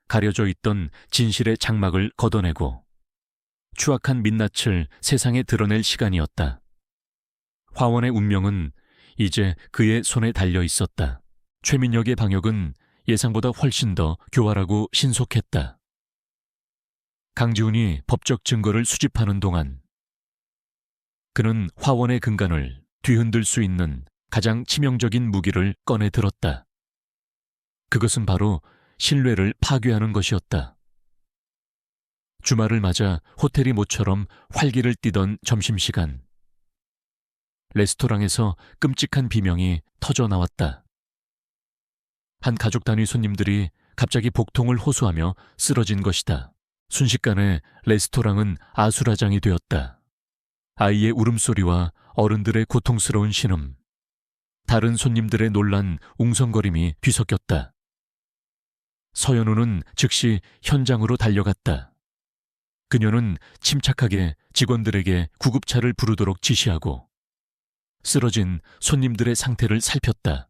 가려져 있던 진실의 장막을 걷어내고 추악한 민낯을 세상에 드러낼 시간이었다. 화원의 운명은 이제 그의 손에 달려 있었다. 최민혁의 방역은 예상보다 훨씬 더 교활하고 신속했다. 강지훈이 법적 증거를 수집하는 동안 그는 화원의 근간을 뒤흔들 수 있는 가장 치명적인 무기를 꺼내 들었다. 그것은 바로 신뢰를 파괴하는 것이었다. 주말을 맞아 호텔이 모처럼 활기를 띠던 점심시간. 레스토랑에서 끔찍한 비명이 터져 나왔다. 한 가족 단위 손님들이 갑자기 복통을 호소하며 쓰러진 것이다. 순식간에 레스토랑은 아수라장이 되었다. 아이의 울음소리와 어른들의 고통스러운 신음, 다른 손님들의 놀란 웅성거림이 뒤섞였다. 서연우는 즉시 현장으로 달려갔다. 그녀는 침착하게 직원들에게 구급차를 부르도록 지시하고 쓰러진 손님들의 상태를 살폈다.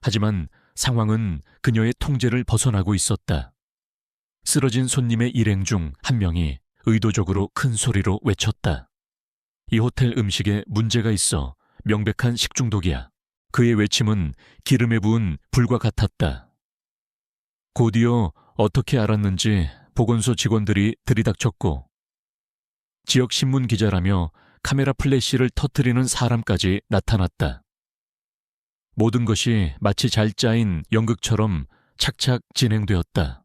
하지만 상황은 그녀의 통제를 벗어나고 있었다. 쓰러진 손님의 일행 중 한 명이 의도적으로 큰 소리로 외쳤다. 이 호텔 음식에 문제가 있어. 명백한 식중독이야. 그의 외침은 기름에 부은 불과 같았다. 곧이어 어떻게 알았는지 보건소 직원들이 들이닥쳤고 지역 신문 기자라며 카메라 플래시를 터뜨리는 사람까지 나타났다. 모든 것이 마치 잘 짜인 연극처럼 착착 진행되었다.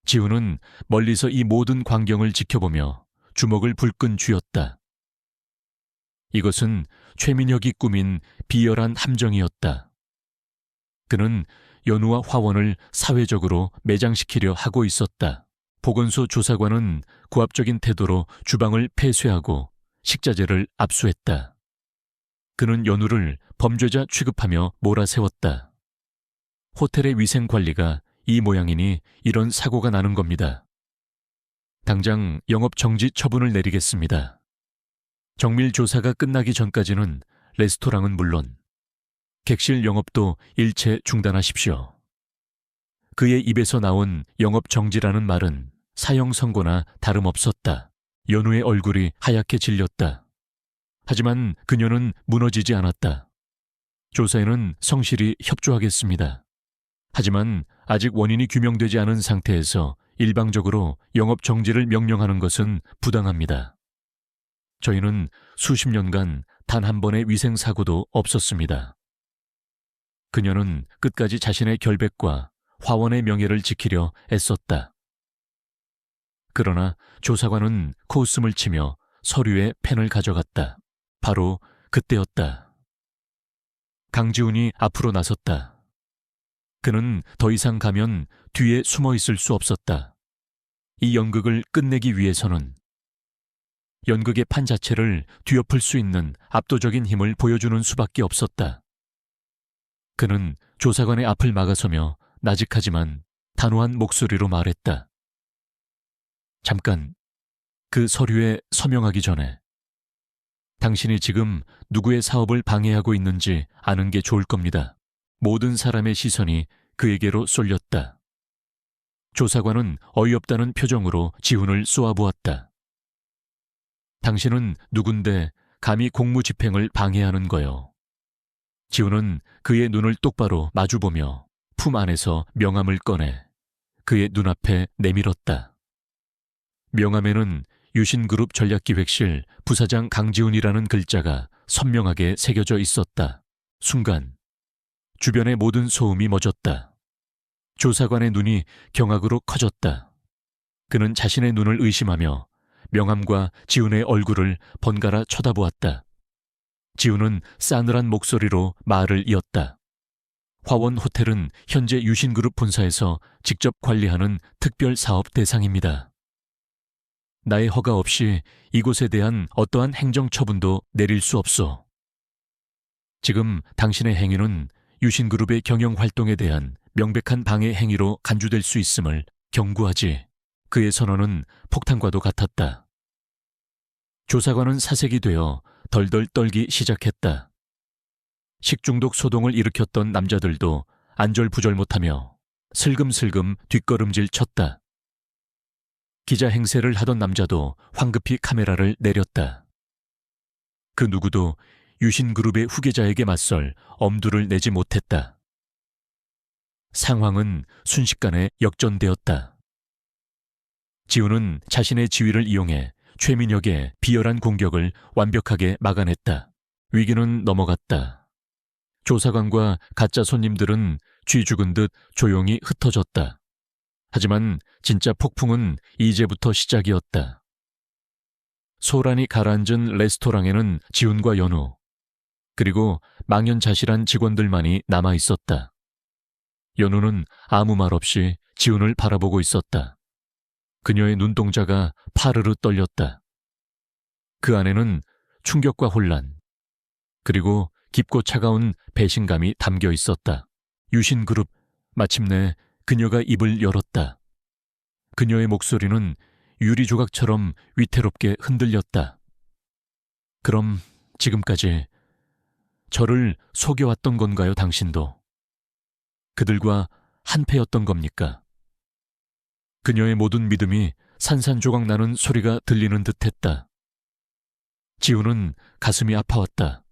지훈은 멀리서 이 모든 광경을 지켜보며 주먹을 불끈 쥐었다. 이것은 최민혁이 꾸민 비열한 함정이었다. 그는 연우와 화원을 사회적으로 매장시키려 하고 있었다. 보건소 조사관은 고압적인 태도로 주방을 폐쇄하고 식자재를 압수했다. 그는 연우를 범죄자 취급하며 몰아세웠다. 호텔의 위생관리가 이 모양이니 이런 사고가 나는 겁니다. 당장 영업 정지 처분을 내리겠습니다. 정밀 조사가 끝나기 전까지는 레스토랑은 물론 객실 영업도 일체 중단하십시오. 그의 입에서 나온 영업 정지라는 말은 사형 선고나 다름없었다. 연우의 얼굴이 하얗게 질렸다. 하지만 그녀는 무너지지 않았다. 조사에는 성실히 협조하겠습니다. 하지만 아직 원인이 규명되지 않은 상태에서 일방적으로 영업 정지를 명령하는 것은 부당합니다. 저희는 수십 년간 단 한 번의 위생사고도 없었습니다. 그녀는 끝까지 자신의 결백과 화원의 명예를 지키려 애썼다. 그러나 조사관은 코웃음을 치며 서류에 펜을 가져갔다. 바로 그때였다. 강지훈이 앞으로 나섰다. 그는 더 이상 가면 뒤에 숨어 있을 수 없었다. 이 연극을 끝내기 위해서는 연극의 판 자체를 뒤엎을 수 있는 압도적인 힘을 보여주는 수밖에 없었다. 그는 조사관의 앞을 막아서며 나직하지만 단호한 목소리로 말했다. 잠깐, 그 서류에 서명하기 전에 당신이 지금 누구의 사업을 방해하고 있는지 아는 게 좋을 겁니다. 모든 사람의 시선이 그에게로 쏠렸다. 조사관은 어이없다는 표정으로 지훈을 쏘아보았다. 당신은 누군데 감히 공무집행을 방해하는 거요. 지훈은 그의 눈을 똑바로 마주보며 품 안에서 명함을 꺼내 그의 눈앞에 내밀었다. 명함에는 유신그룹 전략기획실 부사장 강지훈이라는 글자가 선명하게 새겨져 있었다. 순간 주변의 모든 소음이 멎었다. 조사관의 눈이 경악으로 커졌다. 그는 자신의 눈을 의심하며 명함과 지훈의 얼굴을 번갈아 쳐다보았다. 지훈은 싸늘한 목소리로 말을 이었다. 화원 호텔은 현재 유신그룹 본사에서 직접 관리하는 특별 사업 대상입니다. 나의 허가 없이 이곳에 대한 어떠한 행정처분도 내릴 수 없소. 지금 당신의 행위는 유신그룹의 경영활동에 대한 명백한 방해 행위로 간주될 수 있음을 경고하지. 그의 선언은 폭탄과도 같았다. 조사관은 사색이 되어 덜덜 떨기 시작했다. 식중독 소동을 일으켰던 남자들도 안절부절 못하며 슬금슬금 뒷걸음질 쳤다. 기자 행세를 하던 남자도 황급히 카메라를 내렸다. 그 누구도 유신그룹의 후계자에게 맞설 엄두를 내지 못했다. 상황은 순식간에 역전되었다. 지훈은 자신의 지위를 이용해 최민혁의 비열한 공격을 완벽하게 막아냈다. 위기는 넘어갔다. 조사관과 가짜 손님들은 쥐 죽은 듯 조용히 흩어졌다. 하지만 진짜 폭풍은 이제부터 시작이었다. 소란이 가라앉은 레스토랑에는 지훈과 연우, 그리고 망연자실한 직원들만이 남아있었다. 연우는 아무 말 없이 지훈을 바라보고 있었다. 그녀의 눈동자가 파르르 떨렸다. 그 안에는 충격과 혼란, 그리고 깊고 차가운 배신감이 담겨 있었다. 유신그룹, 마침내 그녀가 입을 열었다. 그녀의 목소리는 유리 조각처럼 위태롭게 흔들렸다. 그럼 지금까지 저를 속여왔던 건가요, 당신도? 그들과 한패였던 겁니까? 그녀의 모든 믿음이 산산조각 나는 소리가 들리는 듯했다. 지훈은 가슴이 아파왔다.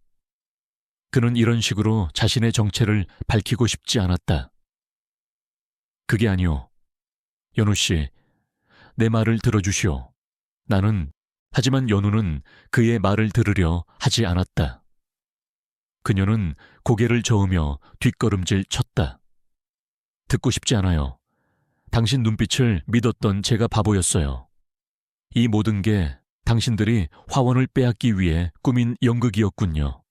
그는 이런 식으로 자신의 정체를 밝히고 싶지 않았다. 그게 아니오. 연우 씨, 내 말을 들어주시오. 하지만 연우는 그의 말을 들으려 하지 않았다. 그녀는 고개를 저으며 뒷걸음질 쳤다. 듣고 싶지 않아요. 당신 눈빛을 믿었던 제가 바보였어요. 이 모든 게 당신들이 화원을 빼앗기 위해 꾸민 연극이었군요.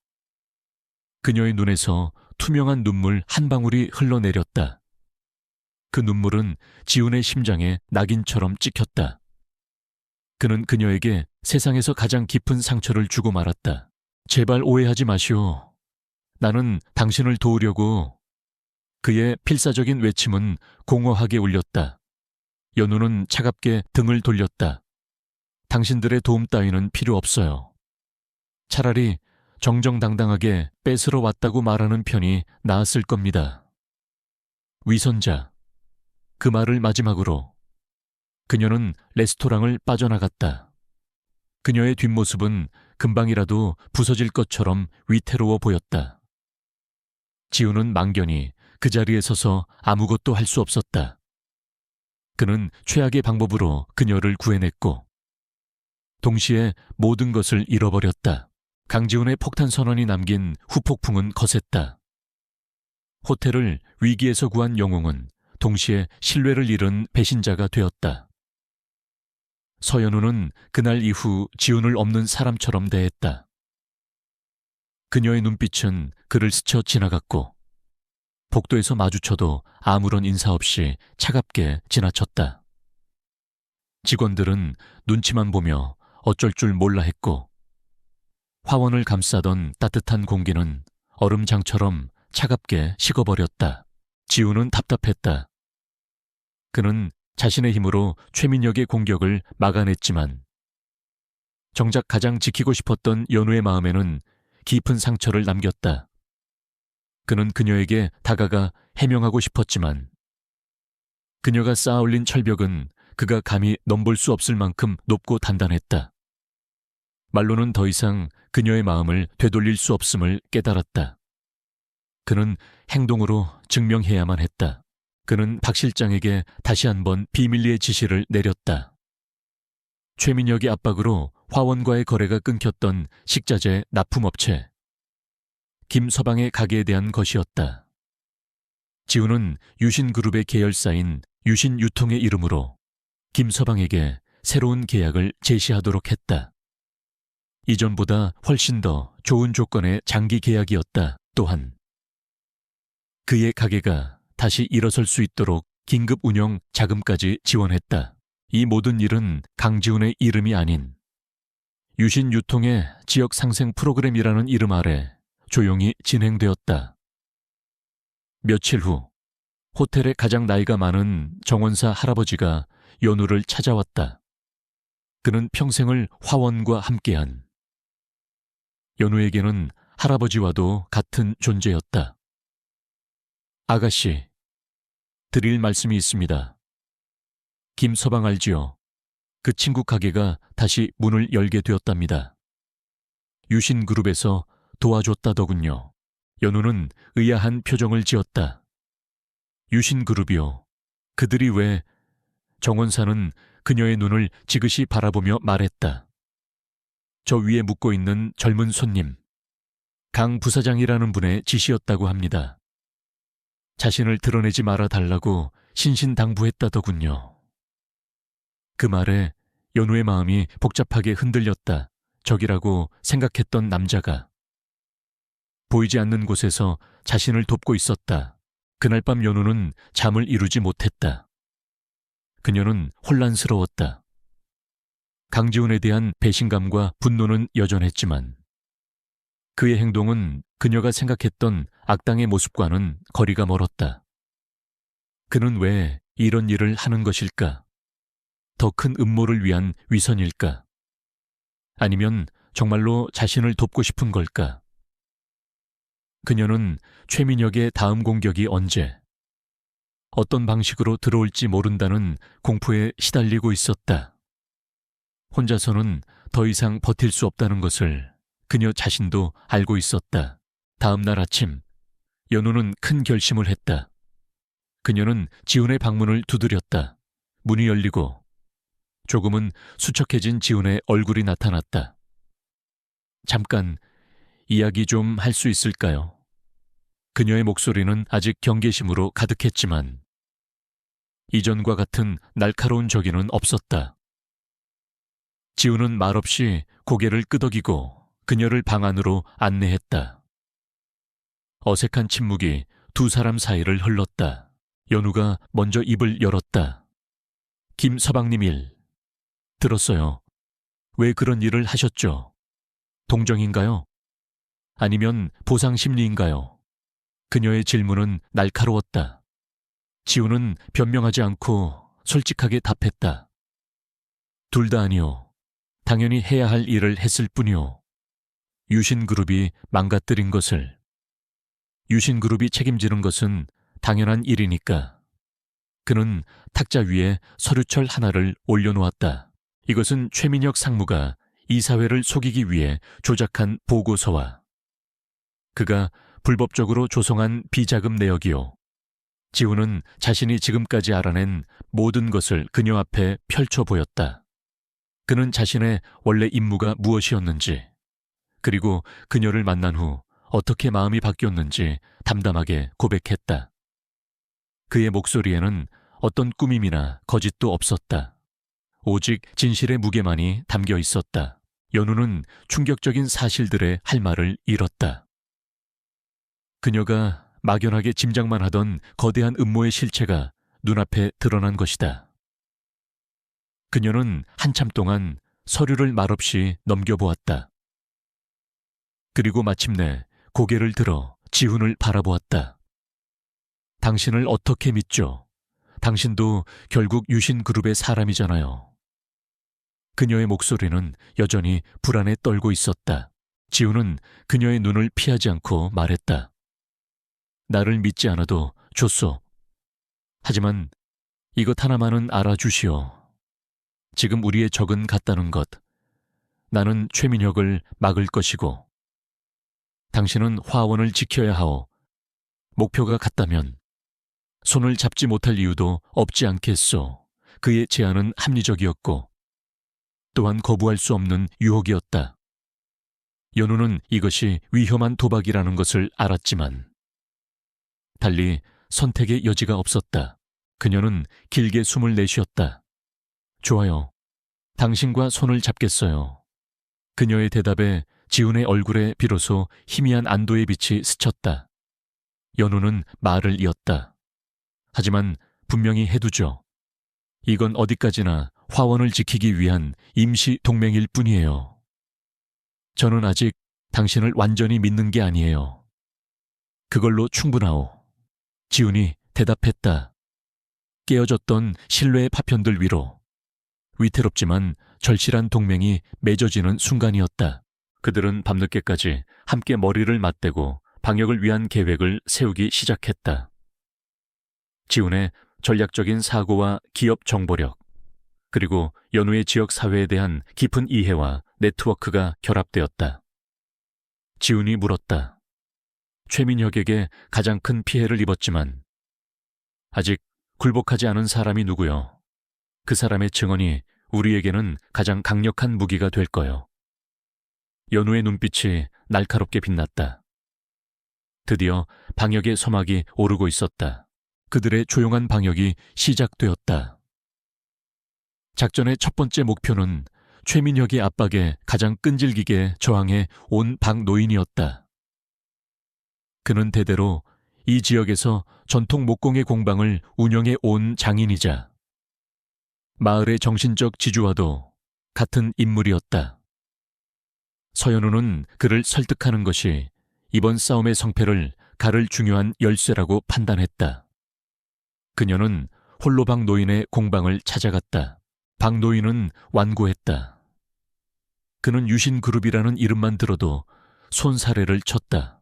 그녀의 눈에서 투명한 눈물 한 방울이 흘러내렸다. 그 눈물은 지훈의 심장에 낙인처럼 찍혔다. 그는 그녀에게 세상에서 가장 깊은 상처를 주고 말았다. 제발 오해하지 마시오. 나는 당신을 도우려고. 그의 필사적인 외침은 공허하게 울렸다. 연우는 차갑게 등을 돌렸다. 당신들의 도움 따위는 필요 없어요. 차라리 정정당당하게 뺏으러 왔다고 말하는 편이 나았을 겁니다. 위선자. 그 말을 마지막으로 그녀는 레스토랑을 빠져나갔다. 그녀의 뒷모습은 금방이라도 부서질 것처럼 위태로워 보였다. 지우는 망견히 그 자리에 서서 아무것도 할 수 없었다. 그는 최악의 방법으로 그녀를 구해냈고 동시에 모든 것을 잃어버렸다. 강지훈의 폭탄 선언이 남긴 후폭풍은 거셌다. 호텔을 위기에서 구한 영웅은 동시에 신뢰를 잃은 배신자가 되었다. 서연우는 그날 이후 지훈을 없는 사람처럼 대했다. 그녀의 눈빛은 그를 스쳐 지나갔고 복도에서 마주쳐도 아무런 인사 없이 차갑게 지나쳤다. 직원들은 눈치만 보며 어쩔 줄 몰라 했고 화원을 감싸던 따뜻한 공기는 얼음장처럼 차갑게 식어버렸다. 지우는 답답했다. 그는 자신의 힘으로 최민혁의 공격을 막아냈지만 정작 가장 지키고 싶었던 연우의 마음에는 깊은 상처를 남겼다. 그는 그녀에게 다가가 해명하고 싶었지만 그녀가 쌓아올린 철벽은 그가 감히 넘볼 수 없을 만큼 높고 단단했다. 말로는 더 이상 그녀의 마음을 되돌릴 수 없음을 깨달았다. 그는 행동으로 증명해야만 했다. 그는 박 실장에게 다시 한번 비밀리에 지시를 내렸다. 최민혁의 압박으로 화원과의 거래가 끊겼던 식자재 납품업체 김서방의 가게에 대한 것이었다. 지우는 유신그룹의 계열사인 유신유통의 이름으로 김서방에게 새로운 계약을 제시하도록 했다. 이전보다 훨씬 더 좋은 조건의 장기 계약이었다. 또한 그의 가게가 다시 일어설 수 있도록 긴급 운영 자금까지 지원했다. 이 모든 일은 강지훈의 이름이 아닌 유신유통의 지역 상생 프로그램이라는 이름 아래 조용히 진행되었다. 며칠 후 호텔의 가장 나이가 많은 정원사 할아버지가 연우를 찾아왔다. 그는 평생을 화원과 함께한 연우에게는 할아버지와도 같은 존재였다. 아가씨, 드릴 말씀이 있습니다. 김서방 알지요? 그 친구 가게가 다시 문을 열게 되었답니다. 유신그룹에서 도와줬다더군요. 연우는 의아한 표정을 지었다. 유신그룹이요. 그들이 왜... 정원사는 그녀의 눈을 지그시 바라보며 말했다. 저 위에 묵고 있는 젊은 손님, 강 부사장이라는 분의 지시였다고 합니다. 자신을 드러내지 말아 달라고 신신당부했다더군요. 그 말에 연우의 마음이 복잡하게 흔들렸다. 적이라고 생각했던 남자가 보이지 않는 곳에서 자신을 돕고 있었다. 그날 밤 연우는 잠을 이루지 못했다. 그녀는 혼란스러웠다. 강지훈에 대한 배신감과 분노는 여전했지만 그의 행동은 그녀가 생각했던 악당의 모습과는 거리가 멀었다. 그는 왜 이런 일을 하는 것일까? 더 큰 음모를 위한 위선일까? 아니면 정말로 자신을 돕고 싶은 걸까? 그녀는 최민혁의 다음 공격이 언제, 어떤 방식으로 들어올지 모른다는 공포에 시달리고 있었다. 혼자서는 더 이상 버틸 수 없다는 것을 그녀 자신도 알고 있었다. 다음 날 아침, 연우는 큰 결심을 했다. 그녀는 지훈의 방문을 두드렸다. 문이 열리고 조금은 수척해진 지훈의 얼굴이 나타났다. 잠깐 이야기 좀 할 수 있을까요? 그녀의 목소리는 아직 경계심으로 가득했지만 이전과 같은 날카로운 저기는 없었다. 지훈은 말없이 고개를 끄덕이고 그녀를 방 안으로 안내했다. 어색한 침묵이 두 사람 사이를 흘렀다. 연우가 먼저 입을 열었다. 김서방님 일 들었어요. 왜 그런 일을 하셨죠? 동정인가요? 아니면 보상심리인가요? 그녀의 질문은 날카로웠다. 지훈은 변명하지 않고 솔직하게 답했다. 둘 다 아니요. 당연히 해야 할 일을 했을 뿐이요. 유신그룹이 망가뜨린 것을. 유신그룹이 책임지는 것은 당연한 일이니까. 그는 탁자 위에 서류철 하나를 올려놓았다. 이것은 최민혁 상무가 이사회를 속이기 위해 조작한 보고서와 그가 불법적으로 조성한 비자금 내역이요. 지훈은 자신이 지금까지 알아낸 모든 것을 그녀 앞에 펼쳐 보였다. 그는 자신의 원래 임무가 무엇이었는지, 그리고 그녀를 만난 후 어떻게 마음이 바뀌었는지 담담하게 고백했다. 그의 목소리에는 어떤 꾸밈이나 거짓도 없었다. 오직 진실의 무게만이 담겨 있었다. 연우는 충격적인 사실들에 할 말을 잃었다. 그녀가 막연하게 짐작만 하던 거대한 음모의 실체가 눈앞에 드러난 것이다. 그녀는 한참 동안 서류를 말없이 넘겨보았다. 그리고 마침내 고개를 들어 지훈을 바라보았다. 당신을 어떻게 믿죠? 당신도 결국 유신그룹의 사람이잖아요. 그녀의 목소리는 여전히 불안에 떨고 있었다. 지훈은 그녀의 눈을 피하지 않고 말했다. 나를 믿지 않아도 좋소. 하지만 이것 하나만은 알아주시오. 지금 우리의 적은 같다는 것. 나는 최민혁을 막을 것이고 당신은 화원을 지켜야 하오. 목표가 같다면 손을 잡지 못할 이유도 없지 않겠소. 그의 제안은 합리적이었고 또한 거부할 수 없는 유혹이었다. 연우는 이것이 위험한 도박이라는 것을 알았지만 달리 선택의 여지가 없었다. 그녀는 길게 숨을 내쉬었다. 좋아요. 당신과 손을 잡겠어요. 그녀의 대답에 지훈의 얼굴에 비로소 희미한 안도의 빛이 스쳤다. 연우는 말을 이었다. 하지만 분명히 해두죠. 이건 어디까지나 화원을 지키기 위한 임시 동맹일 뿐이에요. 저는 아직 당신을 완전히 믿는 게 아니에요. 그걸로 충분하오. 지훈이 대답했다. 깨어졌던 신뢰의 파편들 위로. 위태롭지만 절실한 동맹이 맺어지는 순간이었다. 그들은 밤늦게까지 함께 머리를 맞대고 방역을 위한 계획을 세우기 시작했다. 지훈의 전략적인 사고와 기업 정보력, 그리고 연우의 지역 사회에 대한 깊은 이해와 네트워크가 결합되었다. 지훈이 물었다. 최민혁에게 가장 큰 피해를 입었지만 아직 굴복하지 않은 사람이 누구요? 그 사람의 증언이 우리에게는 가장 강력한 무기가 될 거요. 연우의 눈빛이 날카롭게 빛났다. 드디어 방역의 서막이 오르고 있었다. 그들의 조용한 방역이 시작되었다. 작전의 첫 번째 목표는 최민혁의 압박에 가장 끈질기게 저항해 온 박노인이었다. 그는 대대로 이 지역에서 전통 목공의 공방을 운영해 온 장인이자 마을의 정신적 지주와도 같은 인물이었다. 서연우는 그를 설득하는 것이 이번 싸움의 성패를 가를 중요한 열쇠라고 판단했다. 그녀는 홀로 박노인의 공방을 찾아갔다. 박노인은 완고했다. 그는 유신그룹이라는 이름만 들어도 손사래를 쳤다.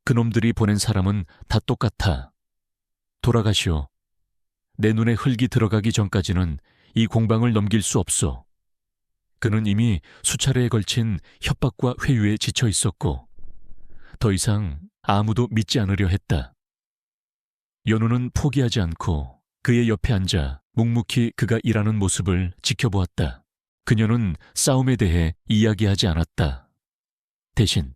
그놈들이 보낸 사람은 다 똑같아. 돌아가시오. 내 눈에 흙이 들어가기 전까지는 이 공방을 넘길 수 없소. 그는 이미 수차례에 걸친 협박과 회유에 지쳐 있었고 더 이상 아무도 믿지 않으려 했다. 연우는 포기하지 않고 그의 옆에 앉아 묵묵히 그가 일하는 모습을 지켜보았다. 그녀는 싸움에 대해 이야기하지 않았다. 대신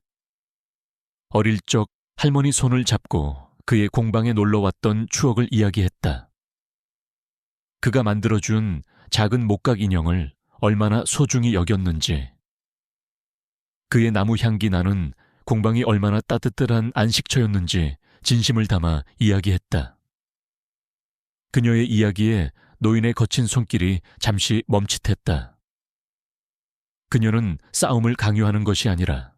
어릴 적 할머니 손을 잡고 그의 공방에 놀러왔던 추억을 이야기했다. 그가 만들어준 작은 목각 인형을 얼마나 소중히 여겼는지, 그의 나무 향기 나는 공방이 얼마나 따뜻한 안식처였는지 진심을 담아 이야기했다. 그녀의 이야기에 노인의 거친 손길이 잠시 멈칫했다. 그녀는 싸움을 강요하는 것이 아니라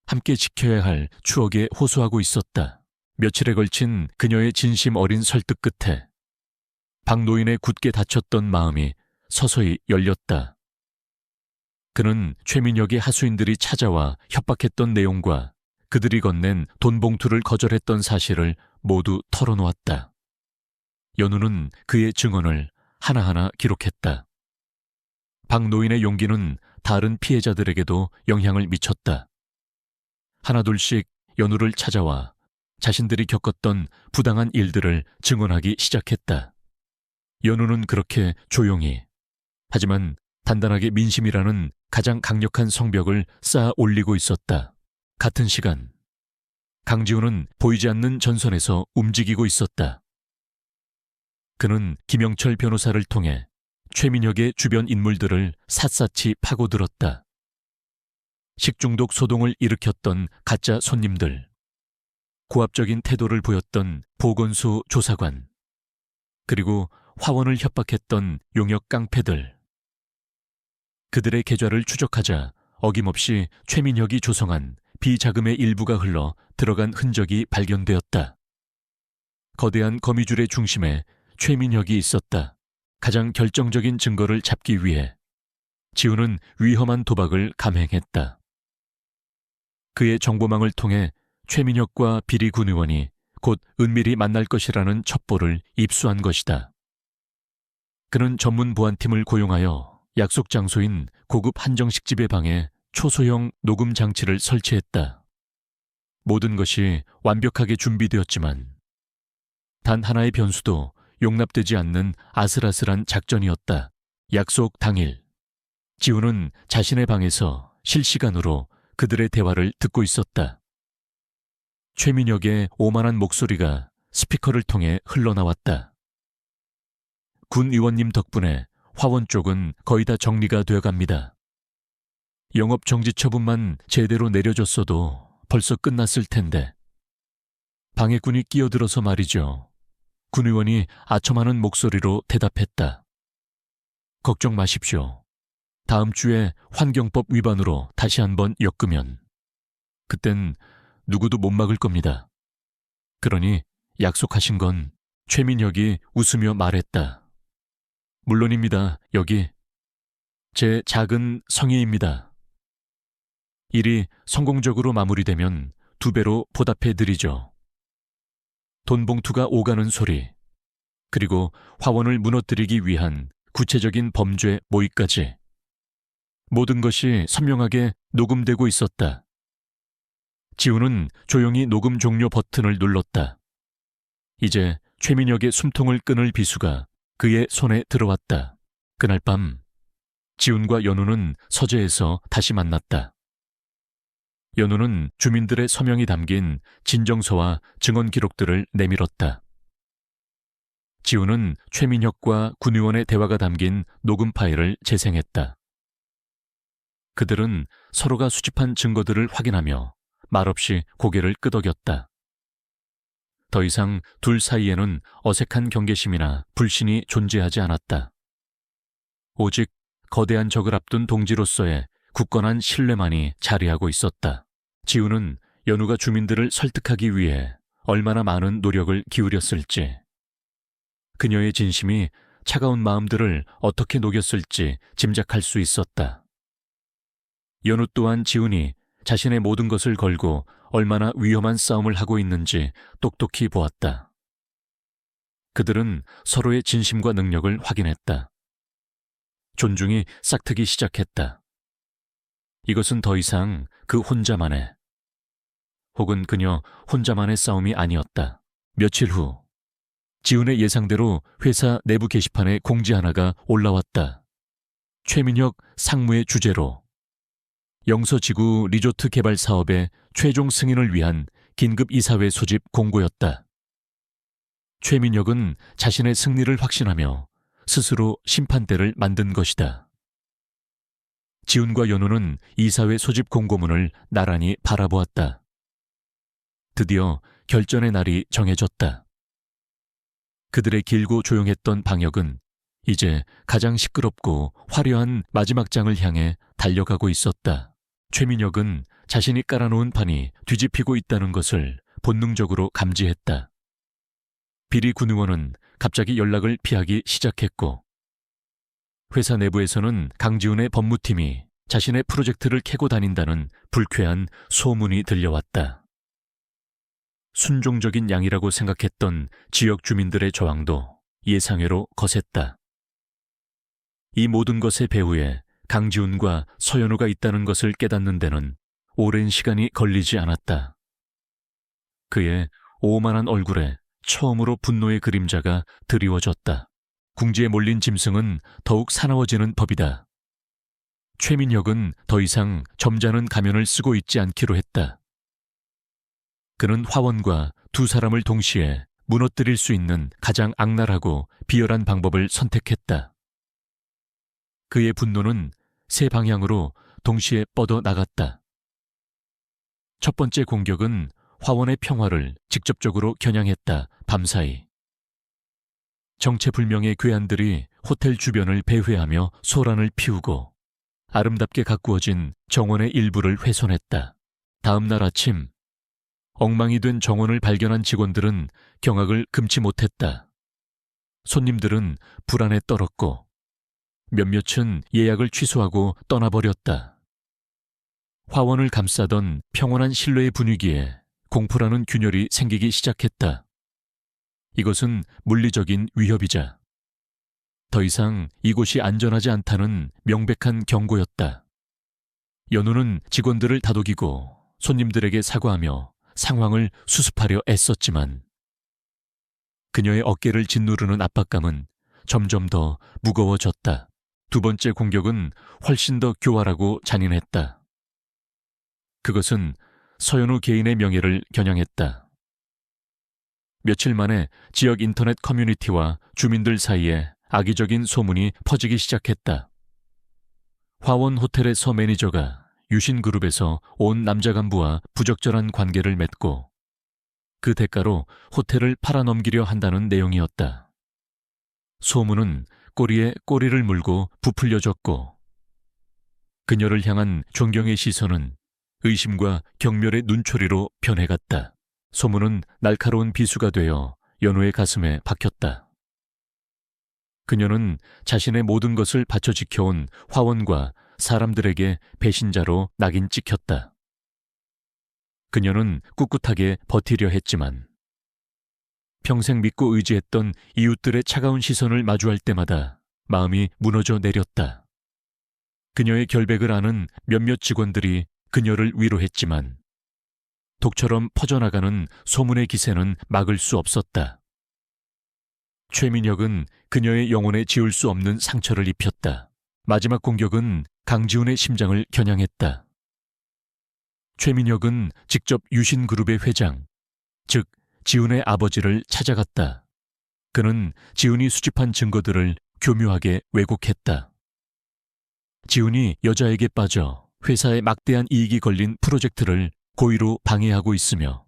함께 지켜야 할 추억에 호소하고 있었다. 며칠에 걸친 그녀의 진심 어린 설득 끝에 박노인의 굳게 닫혔던 마음이 서서히 열렸다. 그는 최민혁의 하수인들이 찾아와 협박했던 내용과 그들이 건넨 돈 봉투를 거절했던 사실을 모두 털어놓았다. 연우는 그의 증언을 하나하나 기록했다. 박 노인의 용기는 다른 피해자들에게도 영향을 미쳤다. 하나둘씩 연우를 찾아와 자신들이 겪었던 부당한 일들을 증언하기 시작했다. 연우는 그렇게 조용히, 하지만 단단하게 민심이라는 가장 강력한 성벽을 쌓아 올리고 있었다. 같은 시간, 강지훈은 보이지 않는 전선에서 움직이고 있었다. 그는 김영철 변호사를 통해 최민혁의 주변 인물들을 샅샅이 파고들었다. 식중독 소동을 일으켰던 가짜 손님들, 고압적인 태도를 보였던 보건소 조사관, 그리고 화원을 협박했던 용역 깡패들. 그들의 계좌를 추적하자 어김없이 최민혁이 조성한 비자금의 일부가 흘러 들어간 흔적이 발견되었다. 거대한 거미줄의 중심에 최민혁이 있었다. 가장 결정적인 증거를 잡기 위해 지훈은 위험한 도박을 감행했다. 그의 정보망을 통해 최민혁과 비리 군 의원이 곧 은밀히 만날 것이라는 첩보를 입수한 것이다. 그는 전문 보안팀을 고용하여 약속 장소인 고급 한정식집의 방에 초소형 녹음 장치를 설치했다. 모든 것이 완벽하게 준비되었지만 단 하나의 변수도 용납되지 않는 아슬아슬한 작전이었다. 약속 당일, 지훈은 자신의 방에서 실시간으로 그들의 대화를 듣고 있었다. 최민혁의 오만한 목소리가 스피커를 통해 흘러나왔다. 군 의원님 덕분에 화원 쪽은 거의 다 정리가 되어갑니다. 영업 정지 처분만 제대로 내려줬어도 벌써 끝났을 텐데. 방해꾼이 끼어들어서 말이죠. 군 의원이 아첨하는 목소리로 대답했다. 걱정 마십시오. 다음 주에 환경법 위반으로 다시 한번 엮으면 그땐 누구도 못 막을 겁니다. 그러니 약속하신 건 최민혁이 웃으며 말했다. 물론입니다. 여기 제 작은 성의입니다. 일이 성공적으로 마무리되면 2배로 보답해드리죠. 돈 봉투가 오가는 소리, 그리고 화원을 무너뜨리기 위한 구체적인 범죄 모의까지. 모든 것이 선명하게 녹음되고 있었다. 지훈은 조용히 녹음 종료 버튼을 눌렀다. 이제 최민혁의 숨통을 끊을 비수가 그의 손에 들어왔다. 그날 밤 지훈과 연우는 서재에서 다시 만났다. 연우는 주민들의 서명이 담긴 진정서와 증언 기록들을 내밀었다. 지훈은 최민혁과 군 의원의 대화가 담긴 녹음 파일을 재생했다. 그들은 서로가 수집한 증거들을 확인하며 말없이 고개를 끄덕였다. 더 이상 둘 사이에는 어색한 경계심이나 불신이 존재하지 않았다. 오직 거대한 적을 앞둔 동지로서의 굳건한 신뢰만이 자리하고 있었다. 지훈은 연우가 주민들을 설득하기 위해 얼마나 많은 노력을 기울였을지, 그녀의 진심이 차가운 마음들을 어떻게 녹였을지 짐작할 수 있었다. 연우 또한 지훈이 자신의 모든 것을 걸고 얼마나 위험한 싸움을 하고 있는지 똑똑히 보았다. 그들은 서로의 진심과 능력을 확인했다. 존중이 싹트기 시작했다. 이것은 더 이상 그 혼자만의, 혹은 그녀 혼자만의 싸움이 아니었다. 며칠 후, 지훈의 예상대로 회사 내부 게시판에 공지 하나가 올라왔다. 최민혁 상무의 주재로 영서지구 리조트 개발 사업의 최종 승인을 위한 긴급 이사회 소집 공고였다. 최민혁은 자신의 승리를 확신하며 스스로 심판대를 만든 것이다. 지훈과 연우는 이사회 소집 공고문을 나란히 바라보았다. 드디어 결전의 날이 정해졌다. 그들의 길고 조용했던 방역은 이제 가장 시끄럽고 화려한 마지막 장을 향해 달려가고 있었다. 최민혁은 자신이 깔아놓은 판이 뒤집히고 있다는 것을 본능적으로 감지했다. 비리 군 의원은 갑자기 연락을 피하기 시작했고, 회사 내부에서는 강지훈의 법무팀이 자신의 프로젝트를 캐고 다닌다는 불쾌한 소문이 들려왔다. 순종적인 양이라고 생각했던 지역 주민들의 저항도 예상외로 거셌다. 이 모든 것의 배후에 강지훈과 서연우가 있다는 것을 깨닫는 데는 오랜 시간이 걸리지 않았다. 그의 오만한 얼굴에 처음으로 분노의 그림자가 드리워졌다. 궁지에 몰린 짐승은 더욱 사나워지는 법이다. 최민혁은 더 이상 점잖은 가면을 쓰고 있지 않기로 했다. 그는 화원과 두 사람을 동시에 무너뜨릴 수 있는 가장 악랄하고 비열한 방법을 선택했다. 그의 분노는 세 방향으로 동시에 뻗어 나갔다. 첫 번째 공격은 화원의 평화를 직접적으로 겨냥했다. 밤사이. 정체불명의 괴한들이 호텔 주변을 배회하며 소란을 피우고 아름답게 가꾸어진 정원의 일부를 훼손했다. 다음 날 아침, 엉망이 된 정원을 발견한 직원들은 경악을 금치 못했다. 손님들은 불안에 떨었고 몇몇은 예약을 취소하고 떠나버렸다. 화원을 감싸던 평온한 신뢰의 분위기에 공포라는 균열이 생기기 시작했다. 이것은 물리적인 위협이자 더 이상 이곳이 안전하지 않다는 명백한 경고였다. 연우는 직원들을 다독이고 손님들에게 사과하며 상황을 수습하려 애썼지만 그녀의 어깨를 짓누르는 압박감은 점점 더 무거워졌다. 두 번째 공격은 훨씬 더 교활하고 잔인했다. 그것은 서연우 개인의 명예를 겨냥했다. 며칠 만에 지역 인터넷 커뮤니티와 주민들 사이에 악의적인 소문이 퍼지기 시작했다. 화원 호텔의 서 매니저가 유신그룹에서 온 남자 간부와 부적절한 관계를 맺고 그 대가로 호텔을 팔아넘기려 한다는 내용이었다. 소문은 꼬리에 꼬리를 물고 부풀려졌고 그녀를 향한 존경의 시선은 의심과 경멸의 눈초리로 변해갔다. 소문은 날카로운 비수가 되어 연우의 가슴에 박혔다. 그녀는 자신의 모든 것을 바쳐 지켜온 화원과 사람들에게 배신자로 낙인 찍혔다. 그녀는 꿋꿋하게 버티려 했지만 평생 믿고 의지했던 이웃들의 차가운 시선을 마주할 때마다 마음이 무너져 내렸다. 그녀의 결백을 아는 몇몇 직원들이 그녀를 위로했지만 독처럼 퍼져나가는 소문의 기세는 막을 수 없었다. 최민혁은 그녀의 영혼에 지울 수 없는 상처를 입혔다. 마지막 공격은 강지훈의 심장을 겨냥했다. 최민혁은 직접 유신그룹의 회장, 즉 지훈의 아버지를 찾아갔다. 그는 지훈이 수집한 증거들을 교묘하게 왜곡했다. 지훈이 여자에게 빠져 회사에 막대한 이익이 걸린 프로젝트를 고의로 방해하고 있으며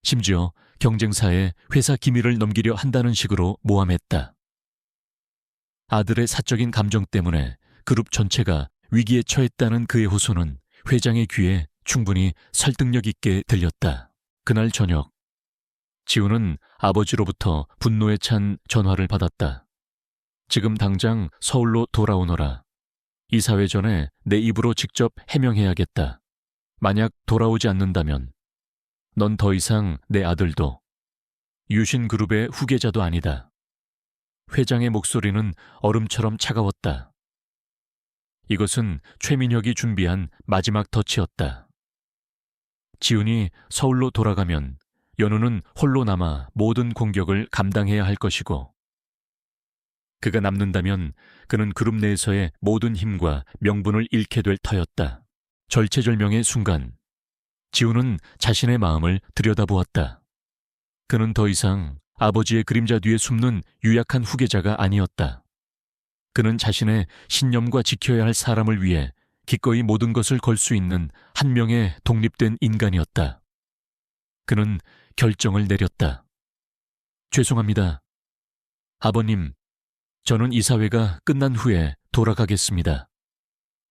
심지어 경쟁사에 회사 기밀을 넘기려 한다는 식으로 모함했다. 아들의 사적인 감정 때문에 그룹 전체가 위기에 처했다는 그의 호소는 회장의 귀에 충분히 설득력 있게 들렸다. 그날 저녁, 지훈은 아버지로부터 분노에 찬 전화를 받았다. 지금 당장 서울로 돌아오너라. 이사회 전에 내 입으로 직접 해명해야겠다. 만약 돌아오지 않는다면 넌 더 이상 내 아들도 유신그룹의 후계자도 아니다. 회장의 목소리는 얼음처럼 차가웠다. 이것은 최민혁이 준비한 마지막 덫이었다. 지훈이 서울로 돌아가면 연우는 홀로 남아 모든 공격을 감당해야 할 것이고 그가 남는다면 그는 그룹 내에서의 모든 힘과 명분을 잃게 될 터였다. 절체절명의 순간 지훈은 자신의 마음을 들여다보았다. 그는 더 이상 아버지의 그림자 뒤에 숨는 유약한 후계자가 아니었다. 그는 자신의 신념과 지켜야 할 사람을 위해 기꺼이 모든 것을 걸 수 있는 한 명의 독립된 인간이었다. 그는 결정을 내렸다. 죄송합니다. 아버님, 저는 이사회가 끝난 후에 돌아가겠습니다.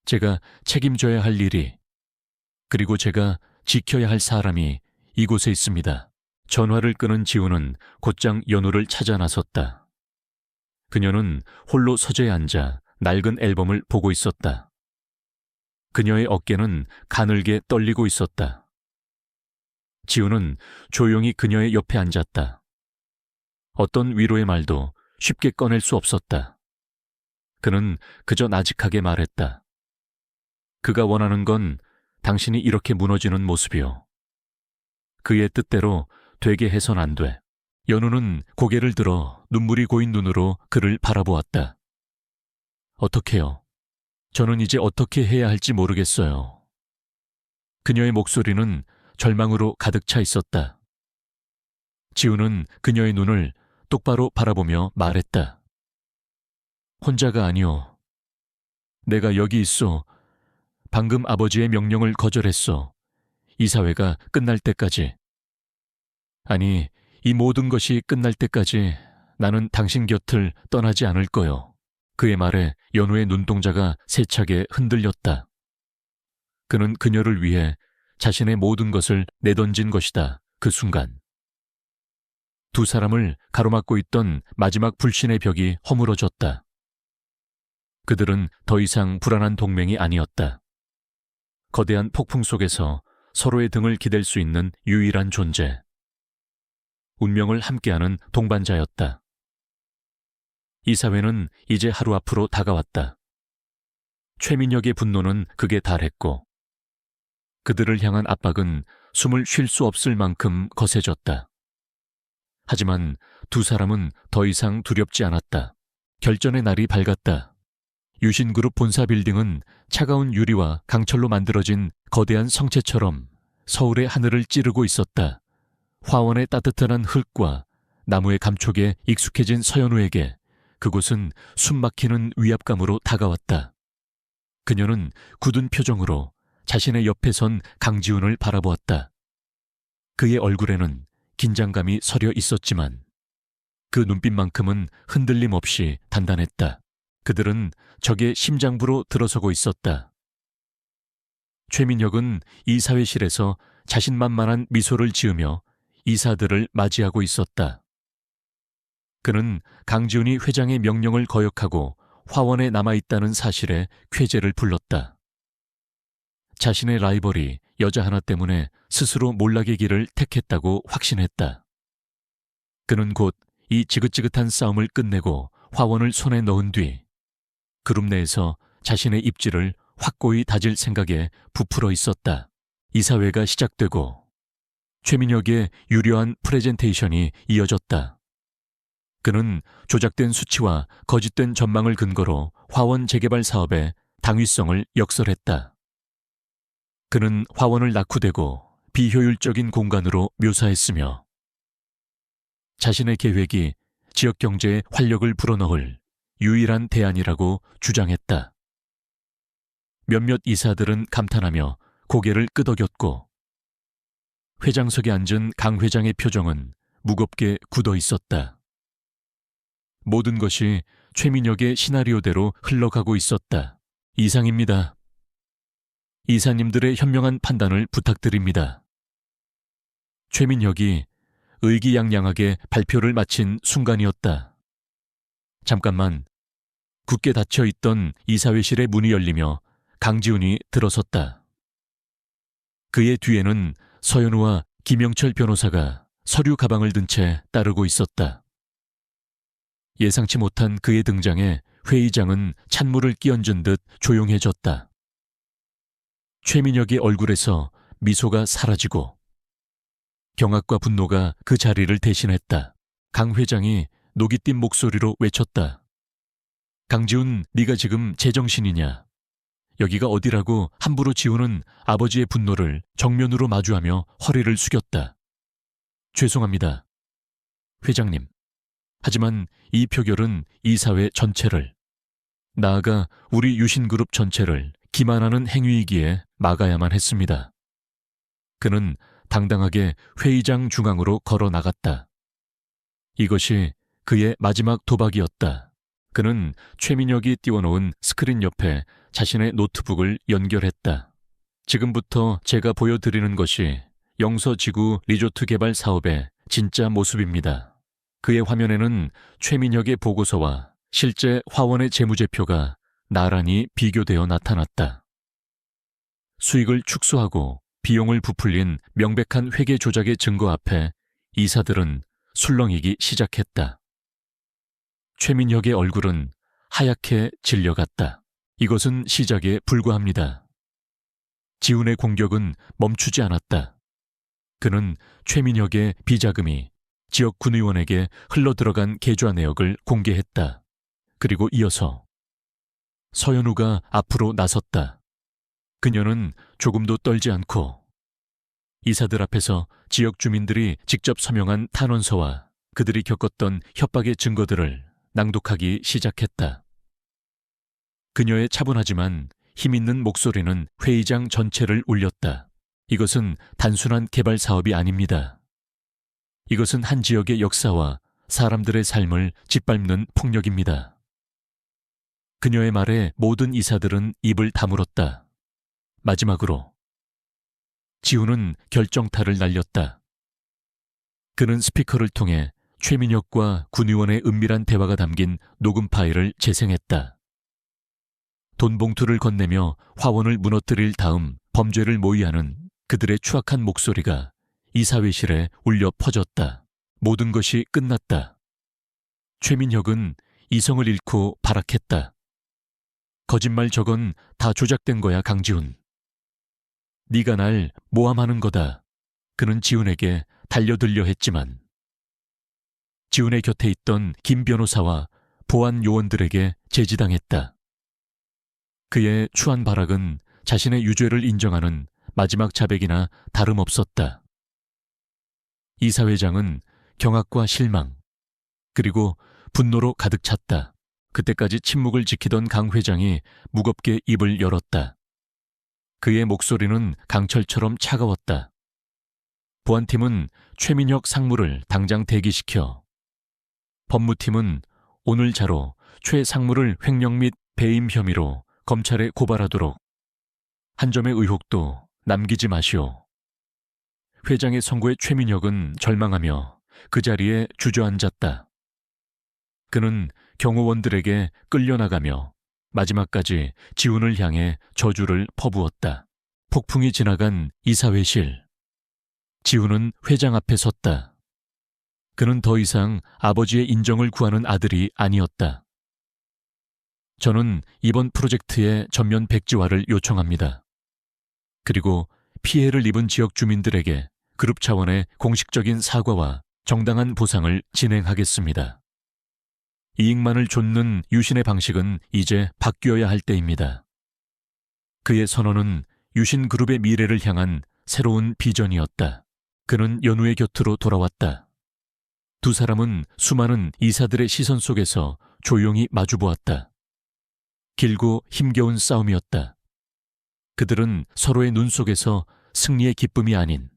제가 책임져야 할 일이, 그리고 제가 지켜야 할 사람이 이곳에 있습니다. 전화를 끊은 지훈은 곧장 연우를 찾아 나섰다. 그녀는 홀로 서재에 앉아 낡은 앨범을 보고 있었다. 그녀의 어깨는 가늘게 떨리고 있었다. 지우는 조용히 그녀의 옆에 앉았다. 어떤 위로의 말도 쉽게 꺼낼 수 없었다. 그는 그저 나직하게 말했다. 그가 원하는 건 당신이 이렇게 무너지는 모습이요. 그의 뜻대로 되게 해선 안 돼. 연우는 고개를 들어 눈물이 고인 눈으로 그를 바라보았다. 어떡해요? 저는 이제 어떻게 해야 할지 모르겠어요. 그녀의 목소리는 절망으로 가득 차 있었다. 지우는 그녀의 눈을 똑바로 바라보며 말했다. 혼자가 아니오. 내가 여기 있어. 방금 아버지의 명령을 거절했어. 이 사회가 끝날 때까지. 아니, 이 모든 것이 끝날 때까지 나는 당신 곁을 떠나지 않을 거요. 그의 말에 연우의 눈동자가 세차게 흔들렸다. 그는 그녀를 위해 자신의 모든 것을 내던진 것이다. 그 순간. 두 사람을 가로막고 있던 마지막 불신의 벽이 허물어졌다. 그들은 더 이상 불안한 동맹이 아니었다. 거대한 폭풍 속에서 서로의 등을 기댈 수 있는 유일한 존재. 운명을 함께하는 동반자였다. 이 사회는 이제 하루 앞으로 다가왔다. 최민혁의 분노는 극에 달했고 그들을 향한 압박은 숨을 쉴 수 없을 만큼 거세졌다. 하지만 두 사람은 더 이상 두렵지 않았다. 결전의 날이 밝았다. 유신그룹 본사 빌딩은 차가운 유리와 강철로 만들어진 거대한 성체처럼 서울의 하늘을 찌르고 있었다. 화원의 따뜻한 흙과 나무의 감촉에 익숙해진 서연우에게 그곳은 숨막히는 위압감으로 다가왔다. 그녀는 굳은 표정으로 자신의 옆에 선 강지훈을 바라보았다. 그의 얼굴에는 긴장감이 서려 있었지만 그 눈빛만큼은 흔들림 없이 단단했다. 그들은 적의 심장부로 들어서고 있었다. 최민혁은 이사회실에서 자신만만한 미소를 지으며 이사들을 맞이하고 있었다. 그는 강지훈이 회장의 명령을 거역하고 화원에 남아있다는 사실에 쾌재를 불렀다. 자신의 라이벌이 여자 하나 때문에 스스로 몰락의 길을 택했다고 확신했다. 그는 곧 이 지긋지긋한 싸움을 끝내고 화원을 손에 넣은 뒤 그룹 내에서 자신의 입지를 확고히 다질 생각에 부풀어 있었다. 이사회가 시작되고 최민혁의 유려한 프레젠테이션이 이어졌다. 그는 조작된 수치와 거짓된 전망을 근거로 화원 재개발 사업의 당위성을 역설했다. 그는 화원을 낙후되고 비효율적인 공간으로 묘사했으며 자신의 계획이 지역 경제에 활력을 불어넣을 유일한 대안이라고 주장했다. 몇몇 이사들은 감탄하며 고개를 끄덕였고 회장석에 앉은 강 회장의 표정은 무겁게 굳어 있었다. 모든 것이 최민혁의 시나리오대로 흘러가고 있었다. 이상입니다. 이사님들의 현명한 판단을 부탁드립니다. 최민혁이 의기양양하게 발표를 마친 순간이었다. 잠깐만, 굳게 닫혀있던 이사회실의 문이 열리며 강지훈이 들어섰다. 그의 뒤에는 서연우와 김영철 변호사가 서류 가방을 든 채 따르고 있었다. 예상치 못한 그의 등장에 회의장은 찬물을 끼얹은 듯 조용해졌다. 최민혁의 얼굴에서 미소가 사라지고 경악과 분노가 그 자리를 대신했다. 강 회장이 녹이 띈 목소리로 외쳤다. 강지훈, 네가 지금 제정신이냐? 여기가 어디라고 함부로 지우는 아버지의 분노를 정면으로 마주하며 허리를 숙였다. 죄송합니다. 회장님. 하지만 이 표결은 이 사회 전체를, 나아가 우리 유신그룹 전체를 기만하는 행위이기에 막아야만 했습니다. 그는 당당하게 회의장 중앙으로 걸어 나갔다. 이것이 그의 마지막 도박이었다. 그는 최민혁이 띄워놓은 스크린 옆에 자신의 노트북을 연결했다. 지금부터 제가 보여드리는 것이 영서지구 리조트 개발 사업의 진짜 모습입니다. 그의 화면에는 최민혁의 보고서와 실제 화원의 재무제표가 나란히 비교되어 나타났다. 수익을 축소하고 비용을 부풀린 명백한 회계 조작의 증거 앞에 이사들은 술렁이기 시작했다. 최민혁의 얼굴은 하얗게 질려갔다. 이것은 시작에 불과합니다. 지훈의 공격은 멈추지 않았다. 그는 최민혁의 비자금이 지역 군의원에게 흘러들어간 계좌 내역을 공개했다. 그리고 이어서 서연우가 앞으로 나섰다. 그녀는 조금도 떨지 않고 이사들 앞에서 지역 주민들이 직접 서명한 탄원서와 그들이 겪었던 협박의 증거들을 낭독하기 시작했다. 그녀의 차분하지만 힘있는 목소리는 회의장 전체를 울렸다. 이것은 단순한 개발 사업이 아닙니다. 이것은 한 지역의 역사와 사람들의 삶을 짓밟는 폭력입니다. 그녀의 말에 모든 이사들은 입을 다물었다. 마지막으로 지훈은 결정타를 날렸다. 그는 스피커를 통해 최민혁과 군의원의 은밀한 대화가 담긴 녹음 파일을 재생했다. 돈 봉투를 건네며 화원을 무너뜨릴 다음 범죄를 모의하는 그들의 추악한 목소리가 이사회실에 울려 퍼졌다. 모든 것이 끝났다. 최민혁은 이성을 잃고 발악했다. 거짓말 저건 다 조작된 거야, 강지훈. 네가 날 모함하는 거다. 그는 지훈에게 달려들려 했지만 지훈의 곁에 있던 김 변호사와 보안 요원들에게 제지당했다. 그의 추한 발악은 자신의 유죄를 인정하는 마지막 자백이나 다름없었다. 이사회장은 경악과 실망, 그리고 분노로 가득 찼다. 그때까지 침묵을 지키던 강 회장이 무겁게 입을 열었다. 그의 목소리는 강철처럼 차가웠다. 보안팀은 최민혁 상무를 당장 대기시켜 법무팀은 오늘 자로 최 상무를 횡령 및 배임 혐의로 검찰에 고발하도록 한 점의 의혹도 남기지 마시오. 회장의 선고에 최민혁은 절망하며 그 자리에 주저앉았다. 그는 경호원들에게 끌려나가며 마지막까지 지훈을 향해 저주를 퍼부었다. 폭풍이 지나간 이사회실. 지훈은 회장 앞에 섰다. 그는 더 이상 아버지의 인정을 구하는 아들이 아니었다. 저는 이번 프로젝트의 전면 백지화를 요청합니다. 그리고 피해를 입은 지역 주민들에게 그룹 차원의 공식적인 사과와 정당한 보상을 진행하겠습니다. 이익만을 좇는 유신의 방식은 이제 바뀌어야 할 때입니다. 그의 선언은 유신그룹의 미래를 향한 새로운 비전이었다. 그는 연우의 곁으로 돌아왔다. 두 사람은 수많은 이사들의 시선 속에서 조용히 마주보았다. 길고 힘겨운 싸움이었다. 그들은 서로의 눈 속에서 승리의 기쁨이 아닌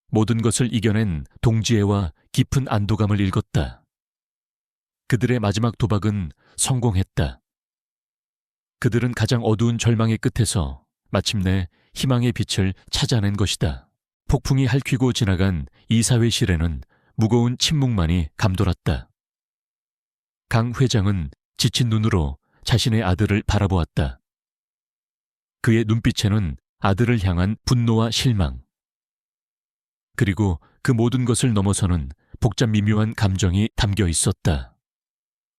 모든 것을 이겨낸 동지애와 깊은 안도감을 읽었다. 그들의 마지막 도박은 성공했다. 그들은 가장 어두운 절망의 끝에서 마침내 희망의 빛을 찾아낸 것이다. 폭풍이 핥히고 지나간 이사회실에는 무거운 침묵만이 감돌았다. 강 회장은 지친 눈으로 자신의 아들을 바라보았다. 그의 눈빛에는 아들을 향한 분노와 실망, 그리고 그 모든 것을 넘어서는 복잡 미묘한 감정이 담겨 있었다.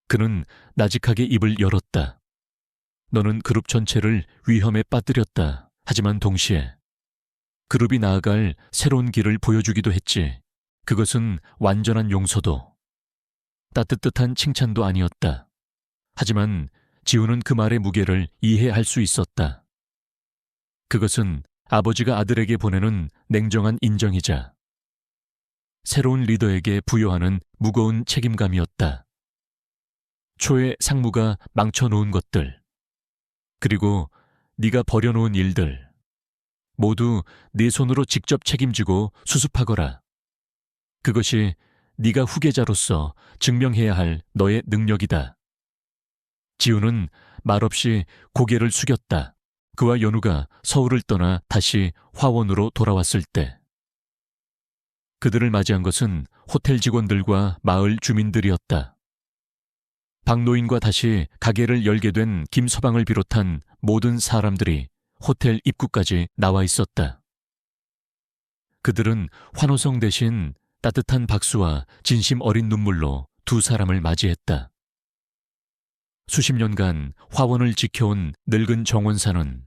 그는 나직하게 입을 열었다. 너는 그룹 전체를 위험에 빠뜨렸다. 하지만 동시에 그룹이 나아갈 새로운 길을 보여주기도 했지. 그것은 완전한 용서도 따뜻한 칭찬도 아니었다. 하지만 지훈은 그 말의 무게를 이해할 수 있었다. 그것은 아버지가 아들에게 보내는 냉정한 인정이자 새로운 리더에게 부여하는 무거운 책임감이었다. 초의 상무가 망쳐놓은 것들, 그리고 네가 버려놓은 일들, 모두 네 손으로 직접 책임지고 수습하거라. 그것이 네가 후계자로서 증명해야 할 너의 능력이다. 지훈은 말없이 고개를 숙였다. 그와 연우가 서울을 떠나 다시 화원으로 돌아왔을 때 그들을 맞이한 것은 호텔 직원들과 마을 주민들이었다. 박노인과 다시 가게를 열게 된 김서방을 비롯한 모든 사람들이 호텔 입구까지 나와 있었다. 그들은 환호성 대신 따뜻한 박수와 진심 어린 눈물로 두 사람을 맞이했다. 수십 년간 화원을 지켜온 늙은 정원사는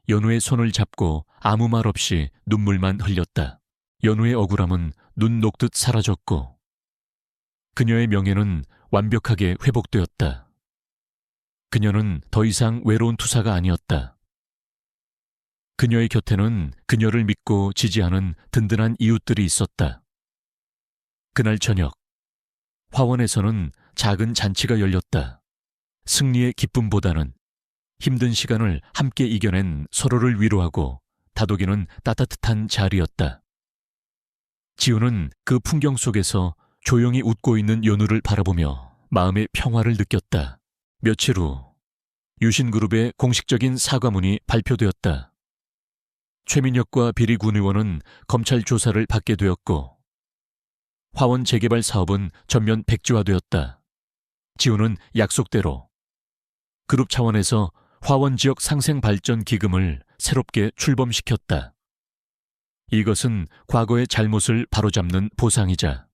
연우의 손을 잡고 아무 말 없이 눈물만 흘렸다. 연우의 억울함은 눈 녹듯 사라졌고 그녀의 명예는 완벽하게 회복되었다. 그녀는 더 이상 외로운 투사가 아니었다. 그녀의 곁에는 그녀를 믿고 지지하는 든든한 이웃들이 있었다. 그날 저녁, 화원에서는 작은 잔치가 열렸다. 승리의 기쁨보다는 힘든 시간을 함께 이겨낸 서로를 위로하고 다독이는 따뜻한 자리였다. 지우는 그 풍경 속에서 조용히 웃고 있는 연우를 바라보며 마음의 평화를 느꼈다. 며칠 후 유신그룹의 공식적인 사과문이 발표되었다. 최민혁과 비리 군 의원은 검찰 조사를 받게 되었고 화원 재개발 사업은 전면 백지화되었다. 지우는 약속대로 그룹 차원에서 화원 지역 상생 발전 기금을 새롭게 출범시켰다. 이것은 과거의 잘못을 바로잡는 보상이자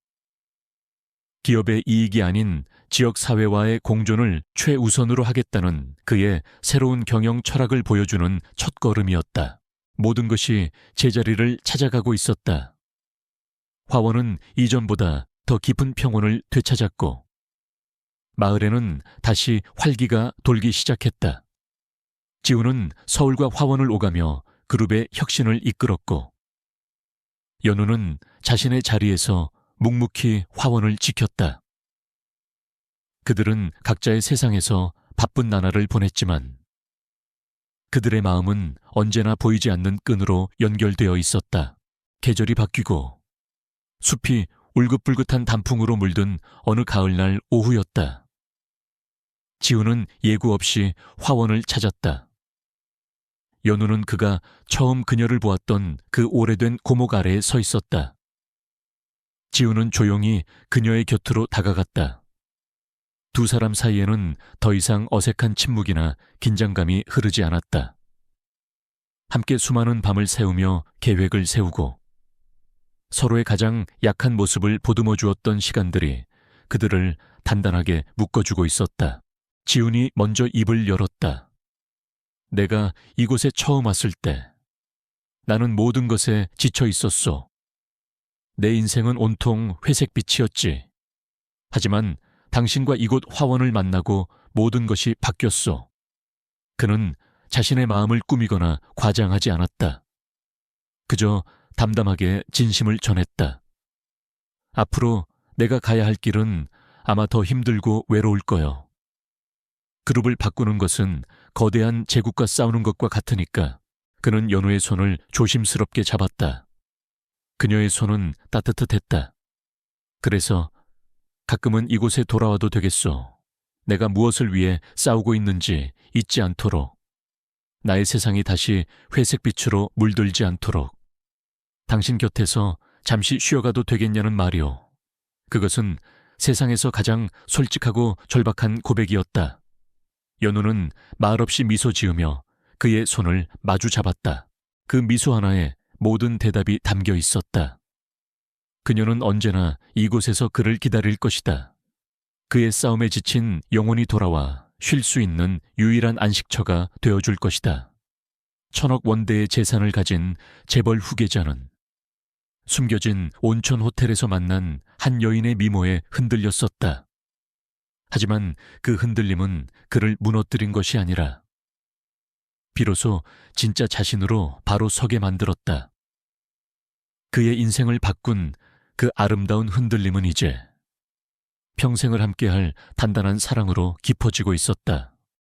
기업의 이익이 아닌 지역 사회와의 공존을 최우선으로 하겠다는 그의 새로운 경영 철학을 보여주는 첫걸음이었다. 모든 것이 제자리를 찾아가고 있었다. 화원은 이전보다 더 깊은 평온을 되찾았고 마을에는 다시 활기가 돌기 시작했다. 지우는 서울과 화원을 오가며 그룹의 혁신을 이끌었고 연우는 자신의 자리에서 묵묵히 화원을 지켰다. 그들은 각자의 세상에서 바쁜 나날을 보냈지만 그들의 마음은 언제나 보이지 않는 끈으로 연결되어 있었다. 계절이 바뀌고 숲이 울긋불긋한 단풍으로 물든 어느 가을날 오후였다. 지우는 예고 없이 화원을 찾았다. 연우는 그가 처음 그녀를 보았던 그 오래된 고목 아래에 서 있었다. 지우는 조용히 그녀의 곁으로 다가갔다. 두 사람 사이에는 더 이상 어색한 침묵이나 긴장감이 흐르지 않았다. 함께 수많은 밤을 새우며 계획을 세우고 서로의 가장 약한 모습을 보듬어 주었던 시간들이 그들을 단단하게 묶어주고 있었다. 지훈이 먼저 입을 열었다. 내가 이곳에 처음 왔을 때 나는 모든 것에 지쳐 있었소. 내 인생은 온통 회색빛이었지. 하지만 당신과 이곳 화원을 만나고 모든 것이 바뀌었소. 그는 자신의 마음을 꾸미거나 과장하지 않았다. 그저 담담하게 진심을 전했다. 앞으로 내가 가야 할 길은 아마 더 힘들고 외로울 거요. 그룹을 바꾸는 것은 거대한 제국과 싸우는 것과 같으니까. 그는 연우의 손을 조심스럽게 잡았다. 그녀의 손은 따뜻했다. 그래서 가끔은 이곳에 돌아와도 되겠소. 내가 무엇을 위해 싸우고 있는지 잊지 않도록. 나의 세상이 다시 회색빛으로 물들지 않도록. 당신 곁에서 잠시 쉬어가도 되겠냐는 말이오. 그것은 세상에서 가장 솔직하고 절박한 고백이었다. 연우는 말없이 미소 지으며 그의 손을 마주 잡았다. 그 미소 하나에 모든 대답이 담겨 있었다. 그녀는 언제나 이곳에서 그를 기다릴 것이다. 그의 싸움에 지친 영혼이 돌아와 쉴 수 있는 유일한 안식처가 되어줄 것이다. 1000억 원대의 재산을 가진 재벌 후계자는 숨겨진 온천 호텔에서 만난 한 여인의 미모에 흔들렸었다. 하지만 그 흔들림은 그를 무너뜨린 것이 아니라 비로소 진짜 자신으로 바로 서게 만들었다. 그의 인생을 바꾼 그 아름다운 흔들림은 이제 평생을 함께할 단단한 사랑으로 깊어지고 있었다.